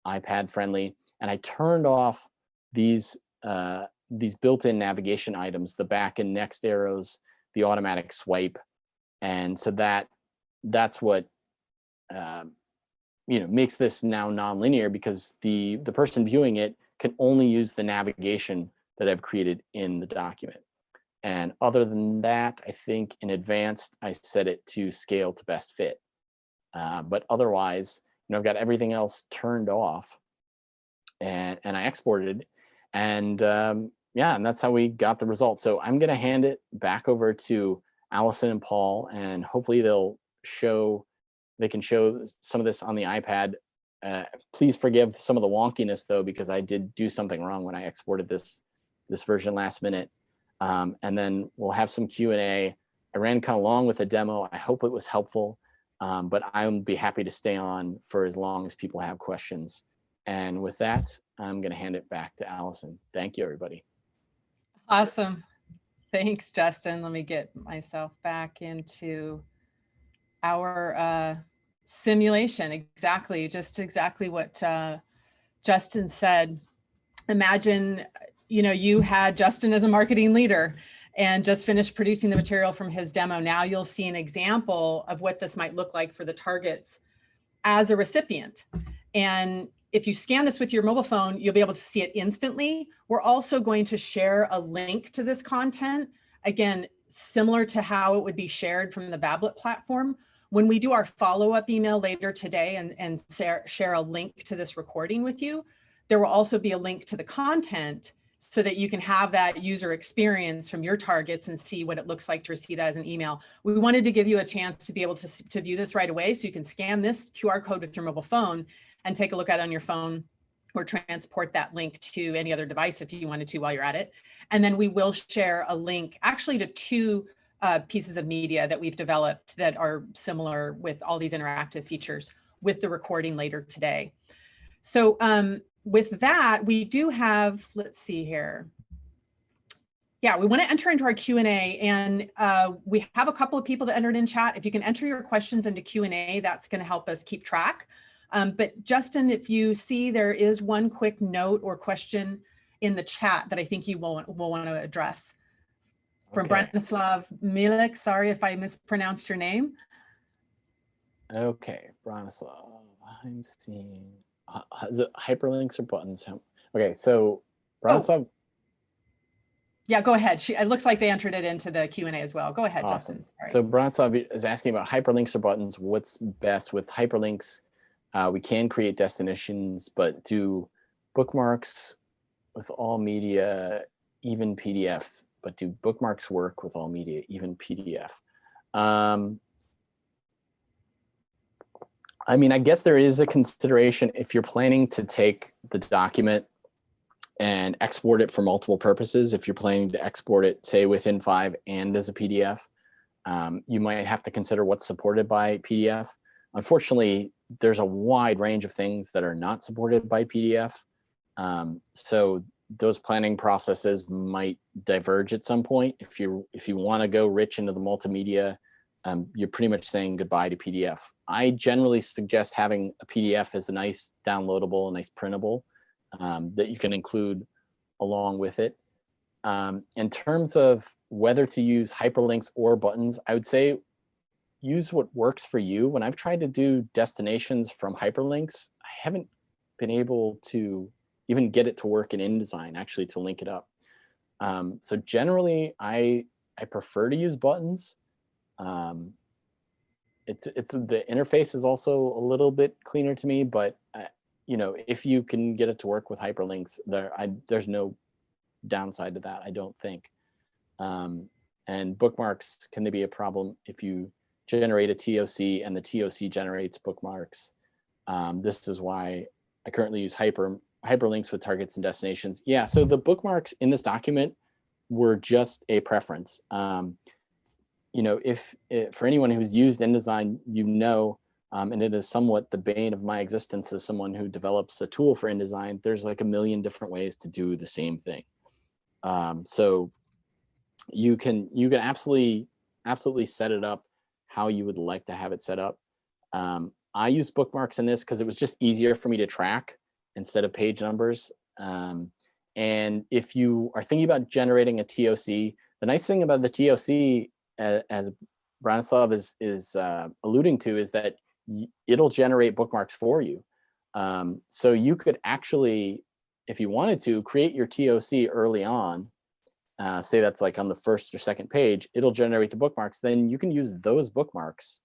iPad friendly. And I turned off these built-in navigation items, the back and next arrows, the automatic swipe. And so that's what makes this now non-linear, because the person viewing it can only use the navigation that I've created in the document. And other than that, I think in advanced, I set it to scale to best fit. But otherwise, I've got everything else turned off, and I exported, and yeah, and that's how we got the results. So I'm going to hand it back over to Allison and Paul, and hopefully they can show some of this on the iPad. Please forgive some of the wonkiness though, because I did do something wrong when I exported this version last minute. And then we'll have some Q&A. I ran kind of long with the demo. I hope it was helpful, but I'll be happy to stay on for as long as people have questions. And with that, I'm going to hand it back to Allison. Thank you, everybody. Awesome. Thanks, Justin. Let me get myself back into our simulation. Just exactly what Justin said. Imagine, you had Justin as a marketing leader and just finished producing the material from his demo. Now you'll see an example of what this might look like for the targets as a recipient. And if you scan this with your mobile phone, you'll be able to see it instantly. We're also going to share a link to this content, again, similar to how it would be shared from the Vablet platform. When we do our follow-up email later today and share a link to this recording with you, there will also be a link to the content so that you can have that user experience from your targets and see what it looks like to receive that as an email. We wanted to give you a chance to be able to view this right away, so you can scan this QR code with your mobile phone and take a look at it on your phone, or transport that link to any other device if you wanted to while you're at it. And then we will share a link actually to two pieces of media that we've developed that are similar with all these interactive features with the recording later today. So with that, we do have, let's see here. Yeah, we want to enter into our Q&A, and we have a couple of people that entered in chat. If you can enter your questions into Q&A, that's going to help us keep track. But Justin, if you see there is one quick note or question in the chat that I think you will want to address. From Branislav Milik, sorry if I mispronounced your name. Okay, Branislav, I'm seeing, is it hyperlinks or buttons? Okay, so Branislav. Oh. Yeah, go ahead. It looks like they entered it into the Q&A as well. Go ahead, Awesome. Justin. Sorry. So Branislav is asking about hyperlinks or buttons. What's best with hyperlinks? We can create destinations, but do bookmarks with all media, even PDF? But do bookmarks work with all media, even PDF? I mean, I guess there is a consideration if you're planning to take the document and export it for multiple purposes. If you're planning to export it, say, with in5 and as a PDF, you might have to consider what's supported by PDF. Unfortunately, there's a wide range of things that are not supported by PDF. So those planning processes might diverge at some point. If you want to go rich into the multimedia, you're pretty much saying goodbye to PDF. I generally suggest having a PDF as a nice downloadable, a nice printable that you can include along with it. In terms of whether to use hyperlinks or buttons, I would say use what works for you. When I've tried to do destinations from hyperlinks, I haven't been able to even get it to work in InDesign, actually, to link it up. So generally, I prefer to use buttons. The interface is also a little bit cleaner to me, but you know, if you can get it to work with hyperlinks, there's no downside to that, I don't think. And bookmarks, can they be a problem if you generate a TOC and the TOC generates bookmarks? This is why I currently use hyperlinks with targets and destinations. Yeah, so the bookmarks in this document were just a preference. You know, for anyone who's used InDesign, you know, and it is somewhat the bane of my existence as someone who develops a tool for InDesign, there's like a million different ways to do the same thing. So you can absolutely set it up how you would like to have it set up. I use bookmarks in this because it was just easier for me to track instead of page numbers. And if you are thinking about generating a TOC, the nice thing about the TOC, as Branislav is alluding to, is that it'll generate bookmarks for you. So you could actually, if you wanted to, create your TOC early on. Say that's like on the first or second page, it'll generate the bookmarks. Then you can use those bookmarks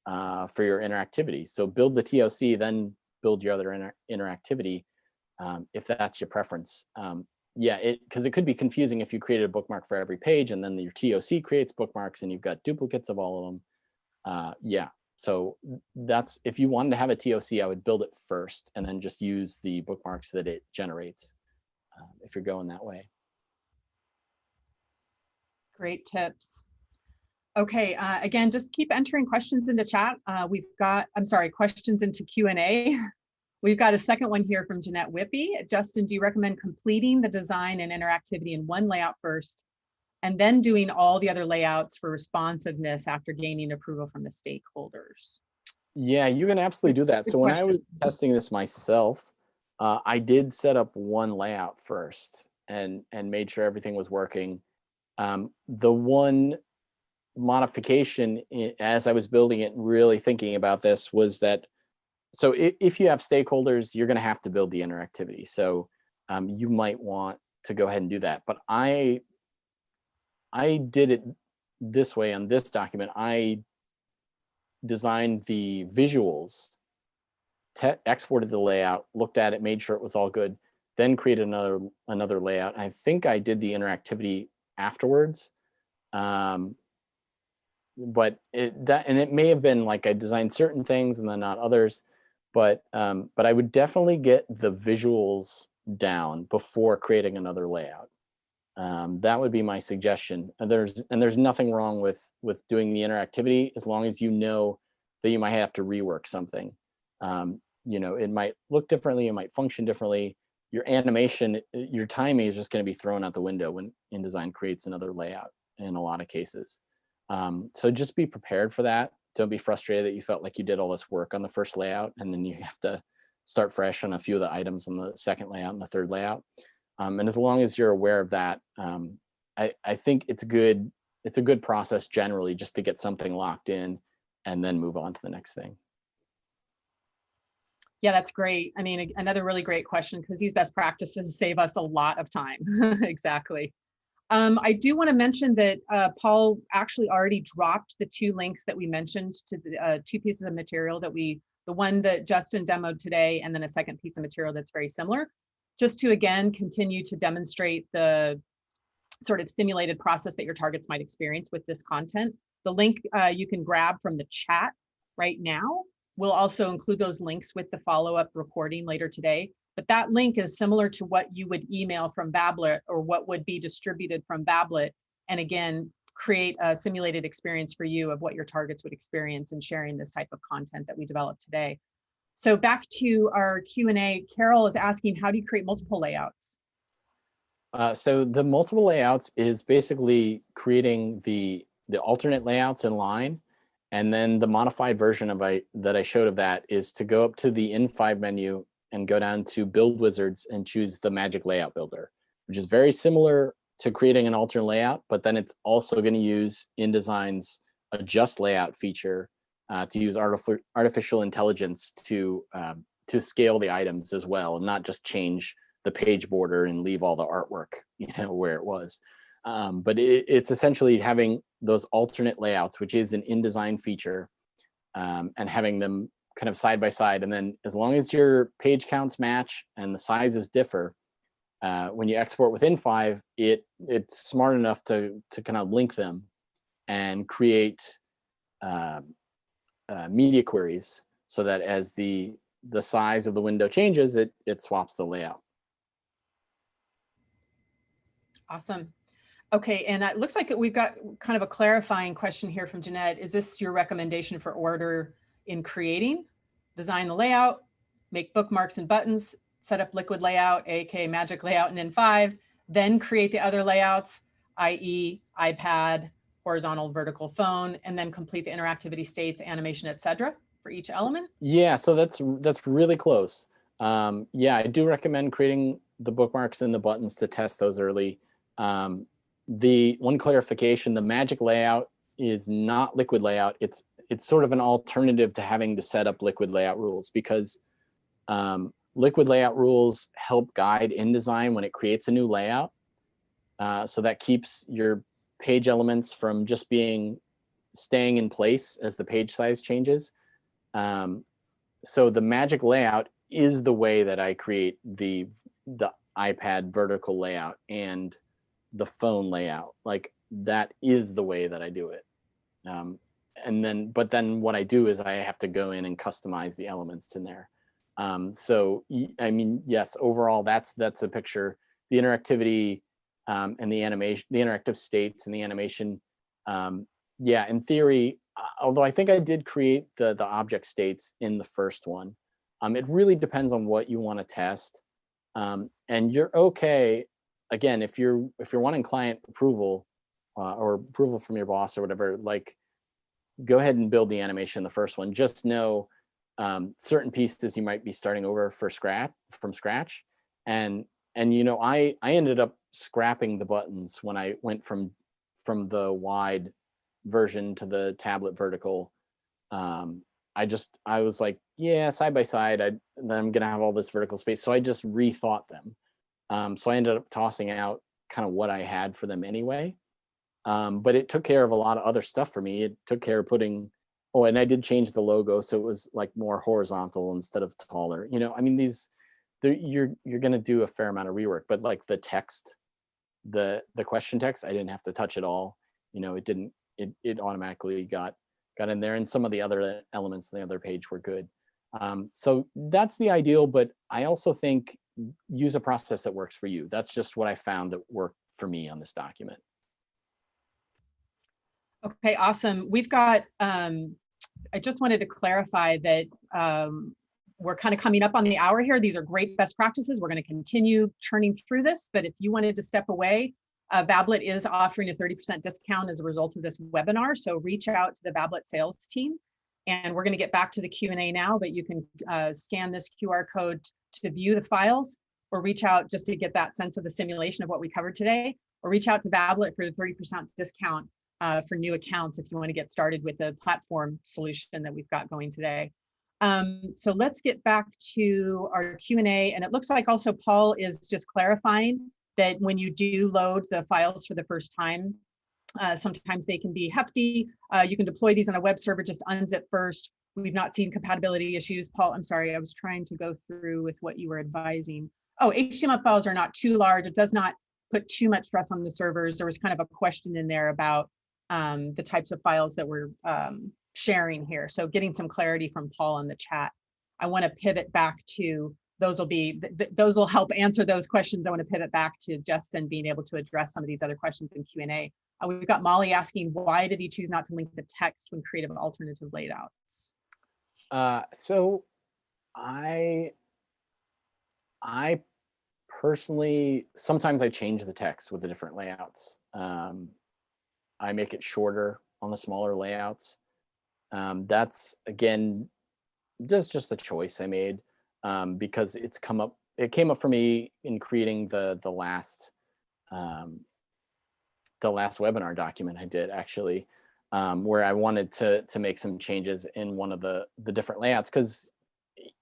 for your interactivity. So build the TOC, then build your other interactivity, if that's your preference. Yeah, because it could be confusing if you created a bookmark for every page and then your TOC creates bookmarks and you've got duplicates of all of them. Yeah, so that's, if you wanted to have a TOC, I would build it first and then just use the bookmarks that it generates, if you're going that way. Great tips. Okay, again, just keep entering questions into chat. Questions into Q&A. We've got a second one here from Jeanette Whippy. Justin, do you recommend completing the design and interactivity in one layout first, and then doing all the other layouts for responsiveness after gaining approval from the stakeholders? Yeah, you can absolutely do that. Good So when I question. was testing this myself, I did set up one layout first and made sure everything was working. The one modification as I was building it and really thinking about this was that, so if you have stakeholders, you're going to have to build the interactivity. So you might want to go ahead and do that. But I did it this way on this document. I designed the visuals, exported the layout, looked at it, made sure it was all good, then created another layout. And I think I did the interactivity afterwards. But it may have been like I designed certain things and then not others, but I would definitely get the visuals down before creating another layout. That would be my suggestion. And there's nothing wrong with doing the interactivity as long as you know that you might have to rework something. You know, it might look differently, it might function differently. Your animation, your timing is just going to be thrown out the window when InDesign creates another layout in a lot of cases. So just be prepared for that. Don't be frustrated that you felt like you did all this work on the first layout and then you have to start fresh on a few of the items on the second layout and the third layout. And as long as you're aware of that, I think it's a good process generally just to get something locked in and then move on to the next thing. Yeah, that's great. I mean, another really great question, because these best practices save us a lot of time. Exactly. I do want to mention that Paul actually already dropped the two links that we mentioned to the two pieces of material that the one that Justin demoed today, and then a second piece of material that's very similar, just to again continue to demonstrate the sort of simulated process that your targets might experience with this content. The link you can grab from the chat right now. We'll also include those links with the follow-up recording later today. But that link is similar to what you would email from Vablet or what would be distributed from Vablet. And again, create a simulated experience for you of what your targets would experience in sharing this type of content that we developed today. So back to our Q&A, Carol is asking, how do you create multiple layouts? So the multiple layouts is basically creating the alternate layouts in line. And then the modified version of that I showed of that is to go up to the in5 menu and go down to Build Wizards and choose the Magic Layout Builder, which is very similar to creating an alternate layout, but then it's also going to use InDesign's Adjust Layout feature to use artificial intelligence to scale the items as well, and not just change the page border and leave all the artwork, you know, where it was. But it's essentially having those alternate layouts, which is an InDesign feature, and having them kind of side by side. And then as long as your page counts match and the sizes differ, when you export with in5, it's smart enough to kind of link them and create media queries so that as the size of the window changes, it swaps the layout. Awesome. Okay, and it looks like we've got kind of a clarifying question here from Jeanette. Is this your recommendation for order in creating? Design the layout, make bookmarks and buttons, set up liquid layout, aka magic layout in in5, then create the other layouts, i.e. iPad, horizontal, vertical phone, and then complete the interactivity states, animation, etc. for each element? Yeah, so that's really close. Yeah, I do recommend creating the bookmarks and the buttons to test those early. The one clarification, the magic layout is not liquid layout. It's sort of an alternative to having to set up liquid layout rules, because liquid layout rules help guide InDesign when it creates a new layout. So that keeps your page elements from just staying in place as the page size changes. So the magic layout is the way that I create the iPad vertical layout and the phone layout. Like, that is the way that I do it. But then what I do is I have to go in and customize the elements in there. So I mean, yes, overall, that's a picture. The interactivity and the animation, the interactive states and the animation. Yeah, in theory, although I think I did create the object states in the first one. It really depends on what you want to test. And you're okay, again, if you're wanting client approval or approval from your boss or whatever, like, go ahead and build the animation in the first one. Just know certain pieces you might be starting over from scratch. And you know, I ended up scrapping the buttons when I went from the wide version to the tablet vertical. I was like, yeah, side by side, then I'm gonna have all this vertical space. So I just rethought them. So I ended up tossing out kind of what I had for them anyway. But it took care of a lot of other stuff for me. It took care of and I did change the logo, so it was like more horizontal instead of taller. You know, I mean, you're gonna do a fair amount of rework, but like the text, the question text, I didn't have to touch it all. You know, it automatically got in there, and some of the other elements on the other page were good. So that's the ideal, but I also think use a process that works for you. That's just what I found that worked for me on this document. Okay, awesome. We've got, I just wanted to clarify that we're kind of coming up on the hour here. These are great best practices. We're going to continue churning through this, but if you wanted to step away, Vablet is offering a 30% discount as a result of this webinar. So reach out to the Vablet sales team, and we're going to get back to the Q&A now, but you can scan this QR code to view the files, or reach out just to get that sense of the simulation of what we covered today, or reach out to Vablet for the 30% discount for new accounts if you want to get started with the platform solution that we've got going today. So let's get back to our Q&A. And it looks like also Paul is just clarifying that when you do load the files for the first time, sometimes they can be hefty. You can deploy these on a web server, just unzip first. We've not seen compatibility issues. Paul, I'm sorry, I was trying to go through with what you were advising. Oh, HTML files are not too large. It does not put too much stress on the servers. There was kind of a question in there about the types of files that we're sharing here. So getting some clarity from Paul in the chat. I want to pivot back to, those will help answer those questions. I want to pivot back to Justin being able to address some of these other questions in Q&A. We've got Molly asking, why did he choose not to link the text when creative alternative layouts? So I personally, sometimes I change the text with the different layouts. I make it shorter on the smaller layouts. That's, again, just a choice I made because it came up for me in creating the last webinar document I did, actually, where I wanted to make some changes in one of the different layouts, because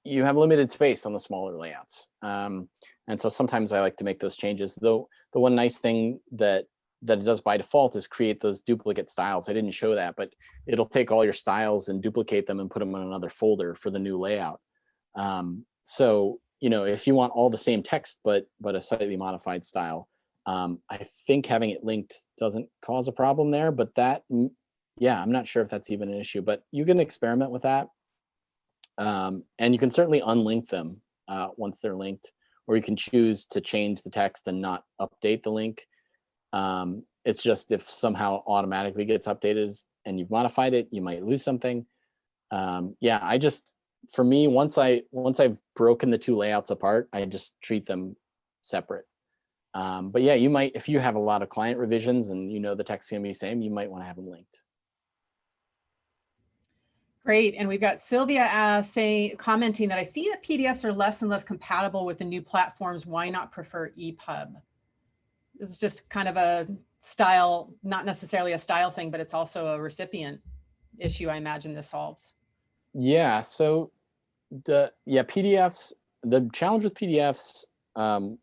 you have limited space on the smaller layouts. And so sometimes I like to make those changes. Though the one nice thing that that it does by default is create those duplicate styles. I didn't show that, but it'll take all your styles and duplicate them and put them in another folder for the new layout. So, you know, if you want all the same text, but a slightly modified style, I think having it linked doesn't cause a problem there, but that, yeah, I'm not sure if that's even an issue, but you can experiment with that. And you can certainly unlink them once they're linked, or you can choose to change the text and not update the link. It's just if somehow automatically gets updated and you've modified it, you might lose something. Yeah, for me, once I've broken the two layouts apart, I just treat them separate. But yeah, you might, if you have a lot of client revisions and you know the text is gonna be the same, you might want to have them linked. Great, and we've got Sylvia commenting that I see that PDFs are less and less compatible with the new platforms. Why not prefer EPUB? This is just kind of a style, not necessarily a style thing, but it's also a recipient issue, I imagine this solves. Yeah, so PDFs, the challenge with PDFs are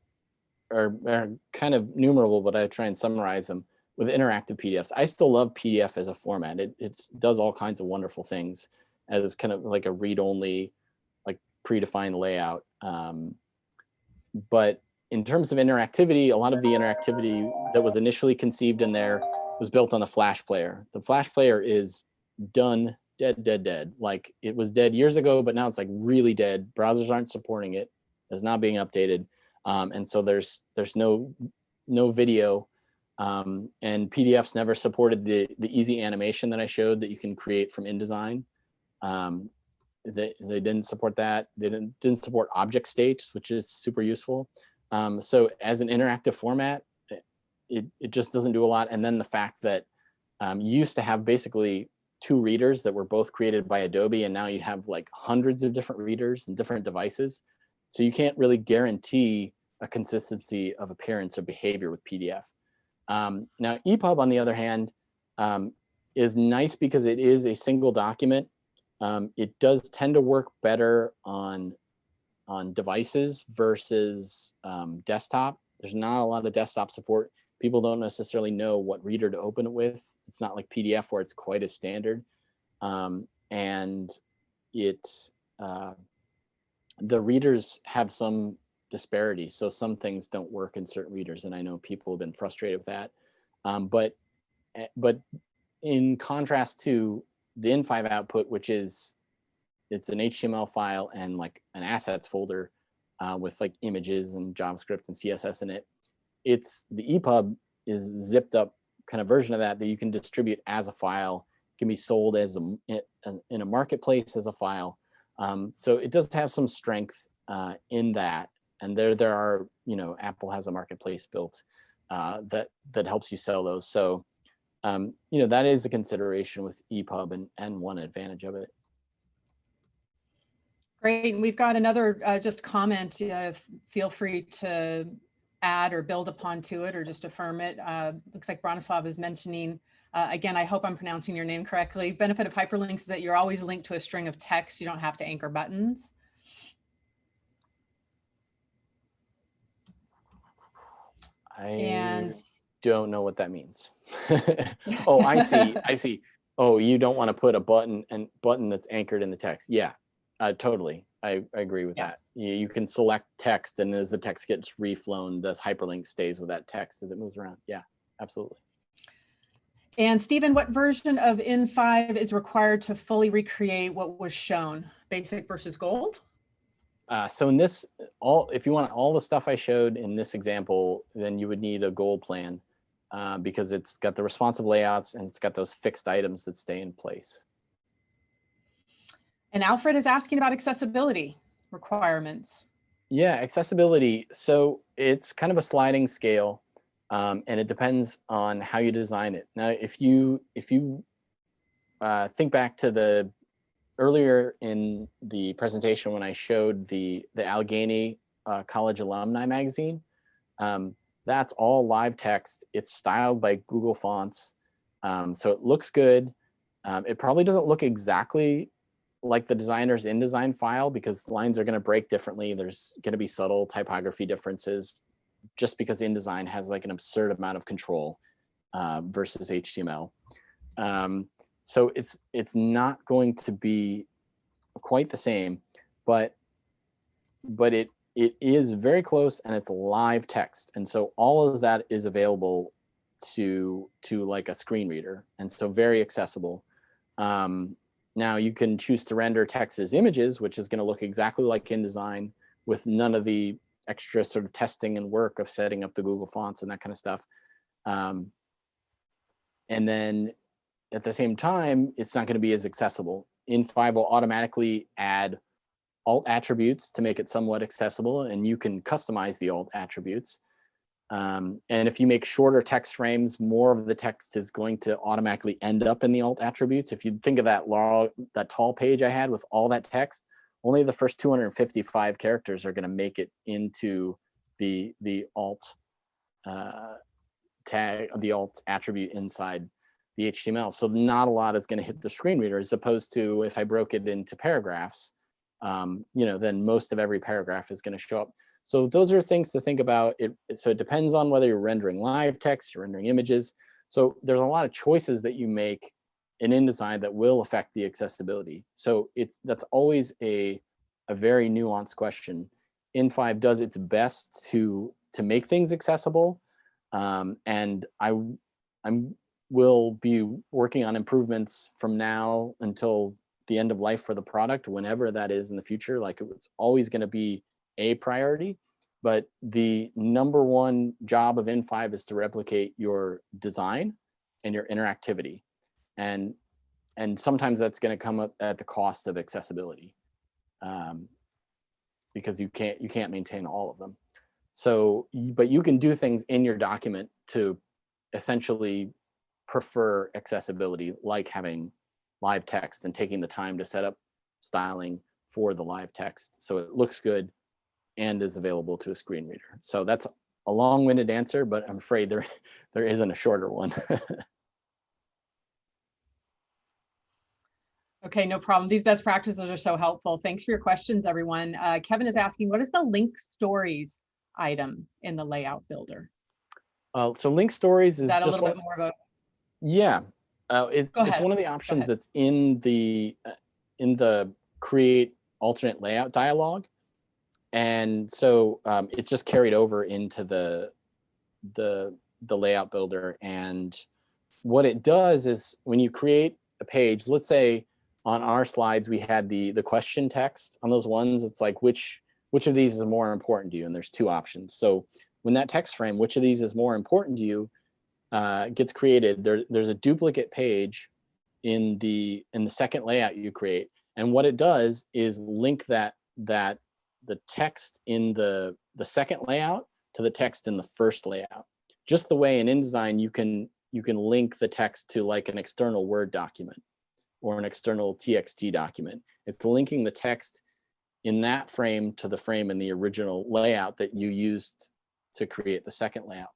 kind of numerable, but I try and summarize them with interactive PDFs. I still love PDF as a format. It does all kinds of wonderful things as kind of like a read-only, like predefined layout. But in terms of interactivity, a lot of the interactivity that was initially conceived in there was built on the Flash player. The Flash player is done, dead. Like it was dead years ago, but now it's like really dead. Browsers aren't supporting it. It's not being updated. And so there's no video. And PDFs never supported the easy animation that I showed that you can create from InDesign. They didn't support that. They didn't support object states, which is super useful. So as an interactive format, it just doesn't do a lot. And then the fact that you used to have basically two readers that were both created by Adobe, and now you have like hundreds of different readers and different devices. So you can't really guarantee a consistency of appearance or behavior with PDF. Now, EPUB, on the other hand, is nice because it is a single document. It does tend to work better on devices versus desktop. There's not a lot of desktop support. People don't necessarily know what reader to open it with. It's not like PDF where it's quite as standard. And the readers have some disparity. So some things don't work in certain readers. And I know people have been frustrated with that. But in contrast to the in5 output, which it's an HTML file and like an assets folder with like images and JavaScript and CSS in it. The EPUB is zipped up kind of version of that you can distribute as a file. It can be sold as in a marketplace as a file. So it does have some strength in that. And there are, you know, Apple has a marketplace built that helps you sell those. So, you know, that is a consideration with EPUB and one advantage of it. Great, and we've got another just comment. Feel free to add or build upon to it or just affirm it. Looks like Bronislav is mentioning, again, I hope I'm pronouncing your name correctly. Benefit of hyperlinks is that you're always linked to a string of text. You don't have to anchor buttons. I don't know what that means. Oh, I see. Oh, you don't want to put a button that's anchored in the text. Yeah, totally. I agree with that. You can select text, and as the text gets reflown, the hyperlink stays with that text as it moves around. Yeah, absolutely. And Stephen, what version of in5 is required to fully recreate what was shown? Basic versus gold? So in this, if you want all the stuff I showed in this example, then you would need a gold plan because it's got the responsive layouts and it's got those fixed items that stay in place. And Alfred is asking about accessibility requirements. Yeah, accessibility. So it's kind of a sliding scale, and it depends on how you design it. Now, if you think back to the earlier in the presentation when I showed the Allegheny College Alumni magazine, that's all live text. It's styled by Google Fonts, so it looks good. It probably doesn't look exactly like the designer's InDesign file because lines are going to break differently. There's going to be subtle typography differences just because InDesign has like an absurd amount of control. versus HTML. So it's not going to be quite the same, but it is very close, and it's live text, and so all of that is available to like a screen reader, and so very accessible. Now you can choose to render text as images, which is going to look exactly like InDesign with none of the extra sort of testing and work of setting up the Google fonts and that kind of stuff. And then at the same time, it's not going to be as accessible. in5 will automatically add alt attributes to make it somewhat accessible, and you can customize the alt attributes. And if you make shorter text frames, more of the text is going to automatically end up in the alt attributes. If you think of that tall page I had with all that text, only the first 255 characters are going to make it into the alt tag, the alt attribute inside the HTML. So not a lot is going to hit the screen reader, as opposed to if I broke it into paragraphs, then most of every paragraph is going to show up. So those are things to think about. So it depends on whether you're rendering live text, you're rendering images. So there's a lot of choices that you make in InDesign that will affect the accessibility. So that's always a very nuanced question. in5 does its best to make things accessible, and I will be working on improvements from now until the end of life for the product, whenever that is in the future. Like, it's always going to be a priority, but the number one job of in5 is to replicate your design and your interactivity, and sometimes that's going to come up at the cost of accessibility, because you can't maintain all of them. So, but you can do things in your document to essentially prefer accessibility, like having live text and taking the time to set up styling for the live text so it looks good and is available to a screen reader. So that's a long-winded answer, but I'm afraid there isn't a shorter one. Okay, no problem. These best practices are so helpful. Thanks for your questions, everyone. Kevin is asking, what is the link stories item in the layout builder? So link stories is that a just little bit more of a... Yeah, it's one of the options that's in the create alternate layout dialog, and so it's just carried over into the layout builder. And what it does is, when you create a page, let's say on our slides we had the question text on those ones, it's like which of these is more important to you, and there's two options. So when that text frame, which of these is more important to you, gets created, there's a duplicate page in the second layout you create, and what it does is link the text in the second layout to the text in the first layout. Just the way in InDesign you can link the text to like an external Word document or an external TXT document. It's linking the text in that frame to the frame in the original layout that you used to create the second layout.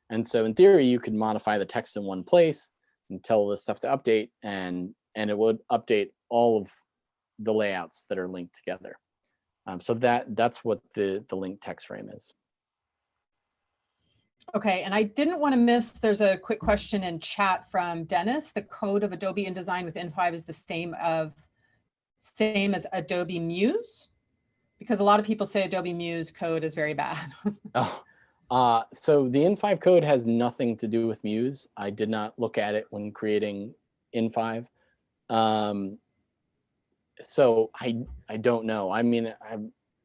And so in theory, you could modify the text in one place and tell the stuff to update, and it would update all of the layouts that are linked together. So that's what the linked text frame is. Okay, and I didn't want to miss, there's a quick question in chat from Dennis. The code of Adobe InDesign with in5 is the same as Adobe Muse? Because a lot of people say Adobe Muse code is very bad. So the in5 code has nothing to do with Muse. I did not look at it when creating in5. So I don't know. I mean,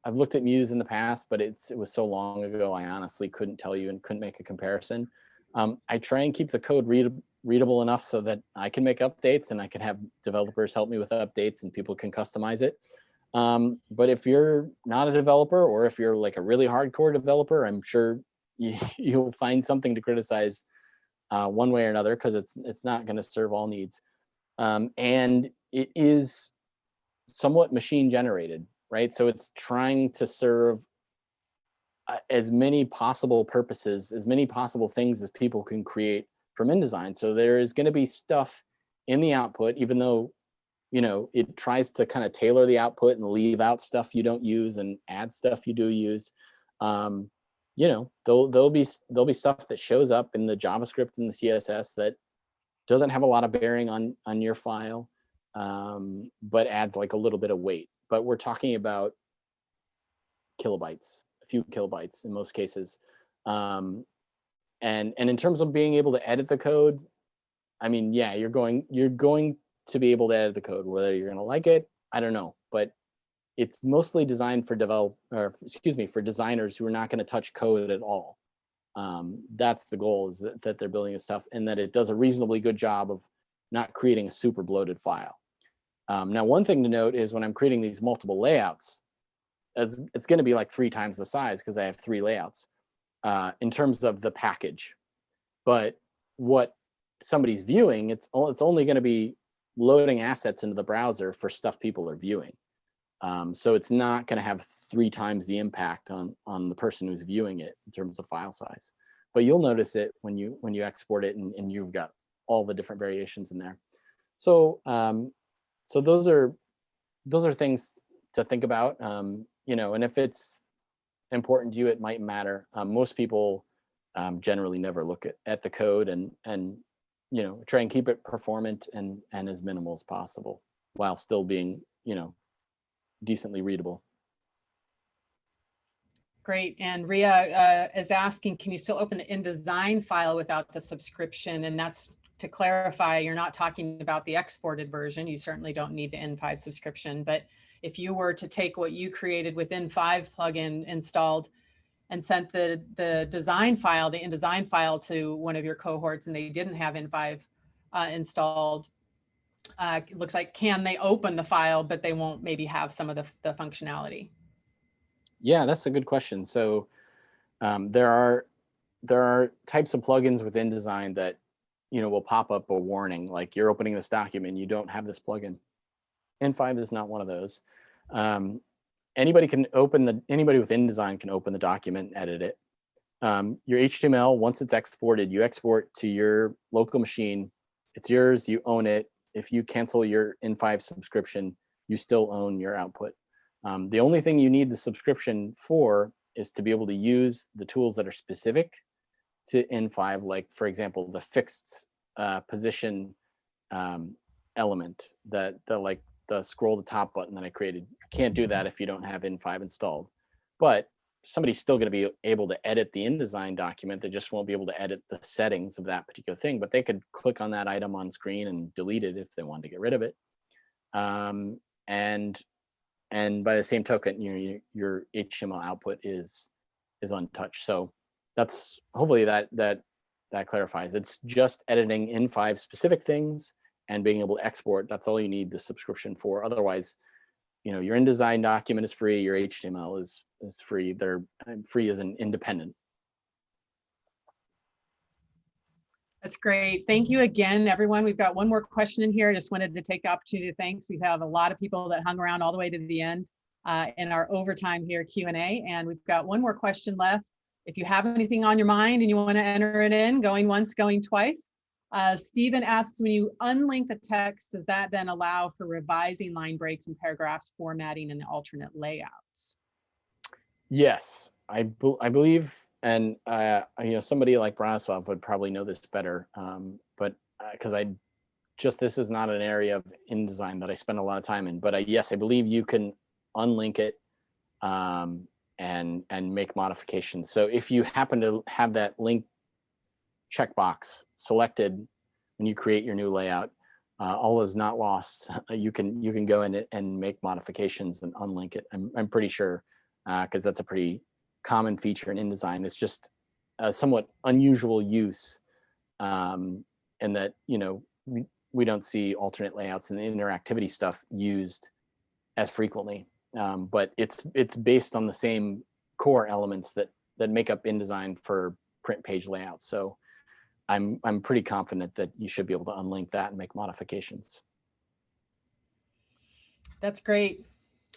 I've looked at Muse in the past, but it was so long ago, I honestly couldn't tell you and couldn't make a comparison. I try and keep the code readable enough so that I can make updates, and I can have developers help me with updates, and people can customize it. But if you're not a developer, or if you're like a really hardcore developer, I'm sure you'll find something to criticize one way or another, because it's not going to serve all needs. And it is somewhat machine generated, right? So it's trying to serve as many possible purposes, as many possible things as people can create from InDesign. So there is going to be stuff in the output, even though it tries to kind of tailor the output and leave out stuff you don't use and add stuff you do use. you know, there'll be stuff that shows up in the JavaScript and the CSS that doesn't have a lot of bearing on your file, but adds like a little bit of weight. But we're talking about kilobytes, a few kilobytes in most cases. And in terms of being able to edit the code, I mean, yeah, you're going to be able to edit the code. Whether you're going to like it, I don't know, but it's mostly designed for for designers who are not going to touch code at all. That's the goal, is that they're building this stuff, and that it does a reasonably good job of not creating a super bloated file. Now, one thing to note is when I'm creating these multiple layouts, it's going to be like 3 times the size because I have 3 layouts in terms of the package. But what somebody's viewing, it's only going to be loading assets into the browser for stuff people are viewing. So it's not going to have 3 times the impact on the person who's viewing it in terms of file size. But you'll notice it when you export it, and you've got all the different variations in there. So so those are things to think about. You know, and if it's important to you, it might matter. Most people generally never look at the code and you know, try and keep it performant and as minimal as possible while still being, you know, decently readable. Great. And Ria is asking, can you still open the InDesign file without the subscription? And that's to clarify, you're not talking about the exported version. You certainly don't need the in5 subscription. But if you were to take what you created with in5 plugin installed and sent the design file, the InDesign file, to one of your cohorts, and they didn't have in5 installed, it looks like, can they open the file, but they won't maybe have some of the functionality? Yeah, that's a good question. So there are types of plugins with InDesign that, you know, will pop up a warning like, you're opening this document, you don't have this plugin. in5 is not one of those. Anybody with InDesign can open the document and edit it. Your HTML, once it's exported, you export to your local machine. It's yours, you own it. If you cancel your in5 subscription, you still own your output. The only thing you need the subscription for is to be able to use the tools that are specific to in5, like, for example, the fixed position element, that like the scroll to top button that I created. You can't do that if you don't have in5 installed. But somebody's still going to be able to edit the InDesign document. They just won't be able to edit the settings of that particular thing, but they could click on that item on screen and delete it if they wanted to get rid of it. And by the same token, your HTML output is untouched. So that's, hopefully that clarifies. It's just editing in5 specific things and being able to export. That's all you need the subscription for. Otherwise, you know, your InDesign document is free, your HTML is free. They're free as an independent. That's great. Thank you again, everyone. We've got one more question in here. I just wanted to take the opportunity to thanks. We have a lot of people that hung around all the way to the end in our overtime here Q&A, and we've got one more question left. If you have anything on your mind and you want to enter it in, going once, going twice. Stephen asks, when you unlink the text, does that then allow for revising line breaks and paragraphs, formatting, and the alternate layouts? Yes, I believe, and you know, somebody like Branislav would probably know this better, but because this is not an area of InDesign that I spend a lot of time in. But yes, I believe you can unlink it and make modifications. So if you happen to have that link checkbox selected when you create your new layout, all is not lost. You can go in it and make modifications and unlink it. I'm pretty sure, because that's a pretty common feature in InDesign. It's just a somewhat unusual use, and that, you know, we don't see alternate layouts and the interactivity stuff used as frequently. But it's based on the same core elements that make up InDesign for print page layouts. So I'm pretty confident that you should be able to unlink that and make modifications. That's great.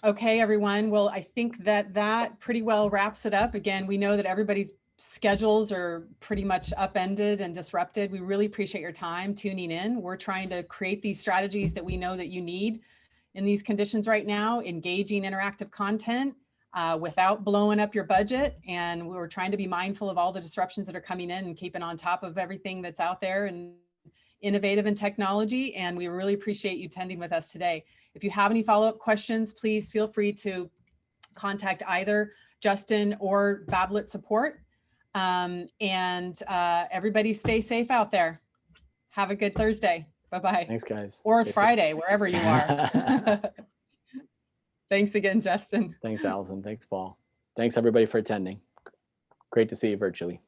Okay, everyone. Well, I think that pretty well wraps it up. Again, we know that everybody's schedules are pretty much upended and disrupted. We really appreciate your time tuning in. We're trying to create these strategies that we know that you need in these conditions right now, engaging interactive content, without blowing up your budget. And we're trying to be mindful of all the disruptions that are coming in and keeping on top of everything that's out there and innovative in technology. And we really appreciate you attending with us today. If you have any follow-up questions, please feel free to contact either Justin or Vablet support. Everybody stay safe out there. Have a good Thursday. Bye-bye. Thanks, guys. Or Stay safe. Friday, wherever you are. Thanks again, Justin. Thanks, Allison. Thanks, Paul. Thanks, everybody, for attending. Great to see you virtually.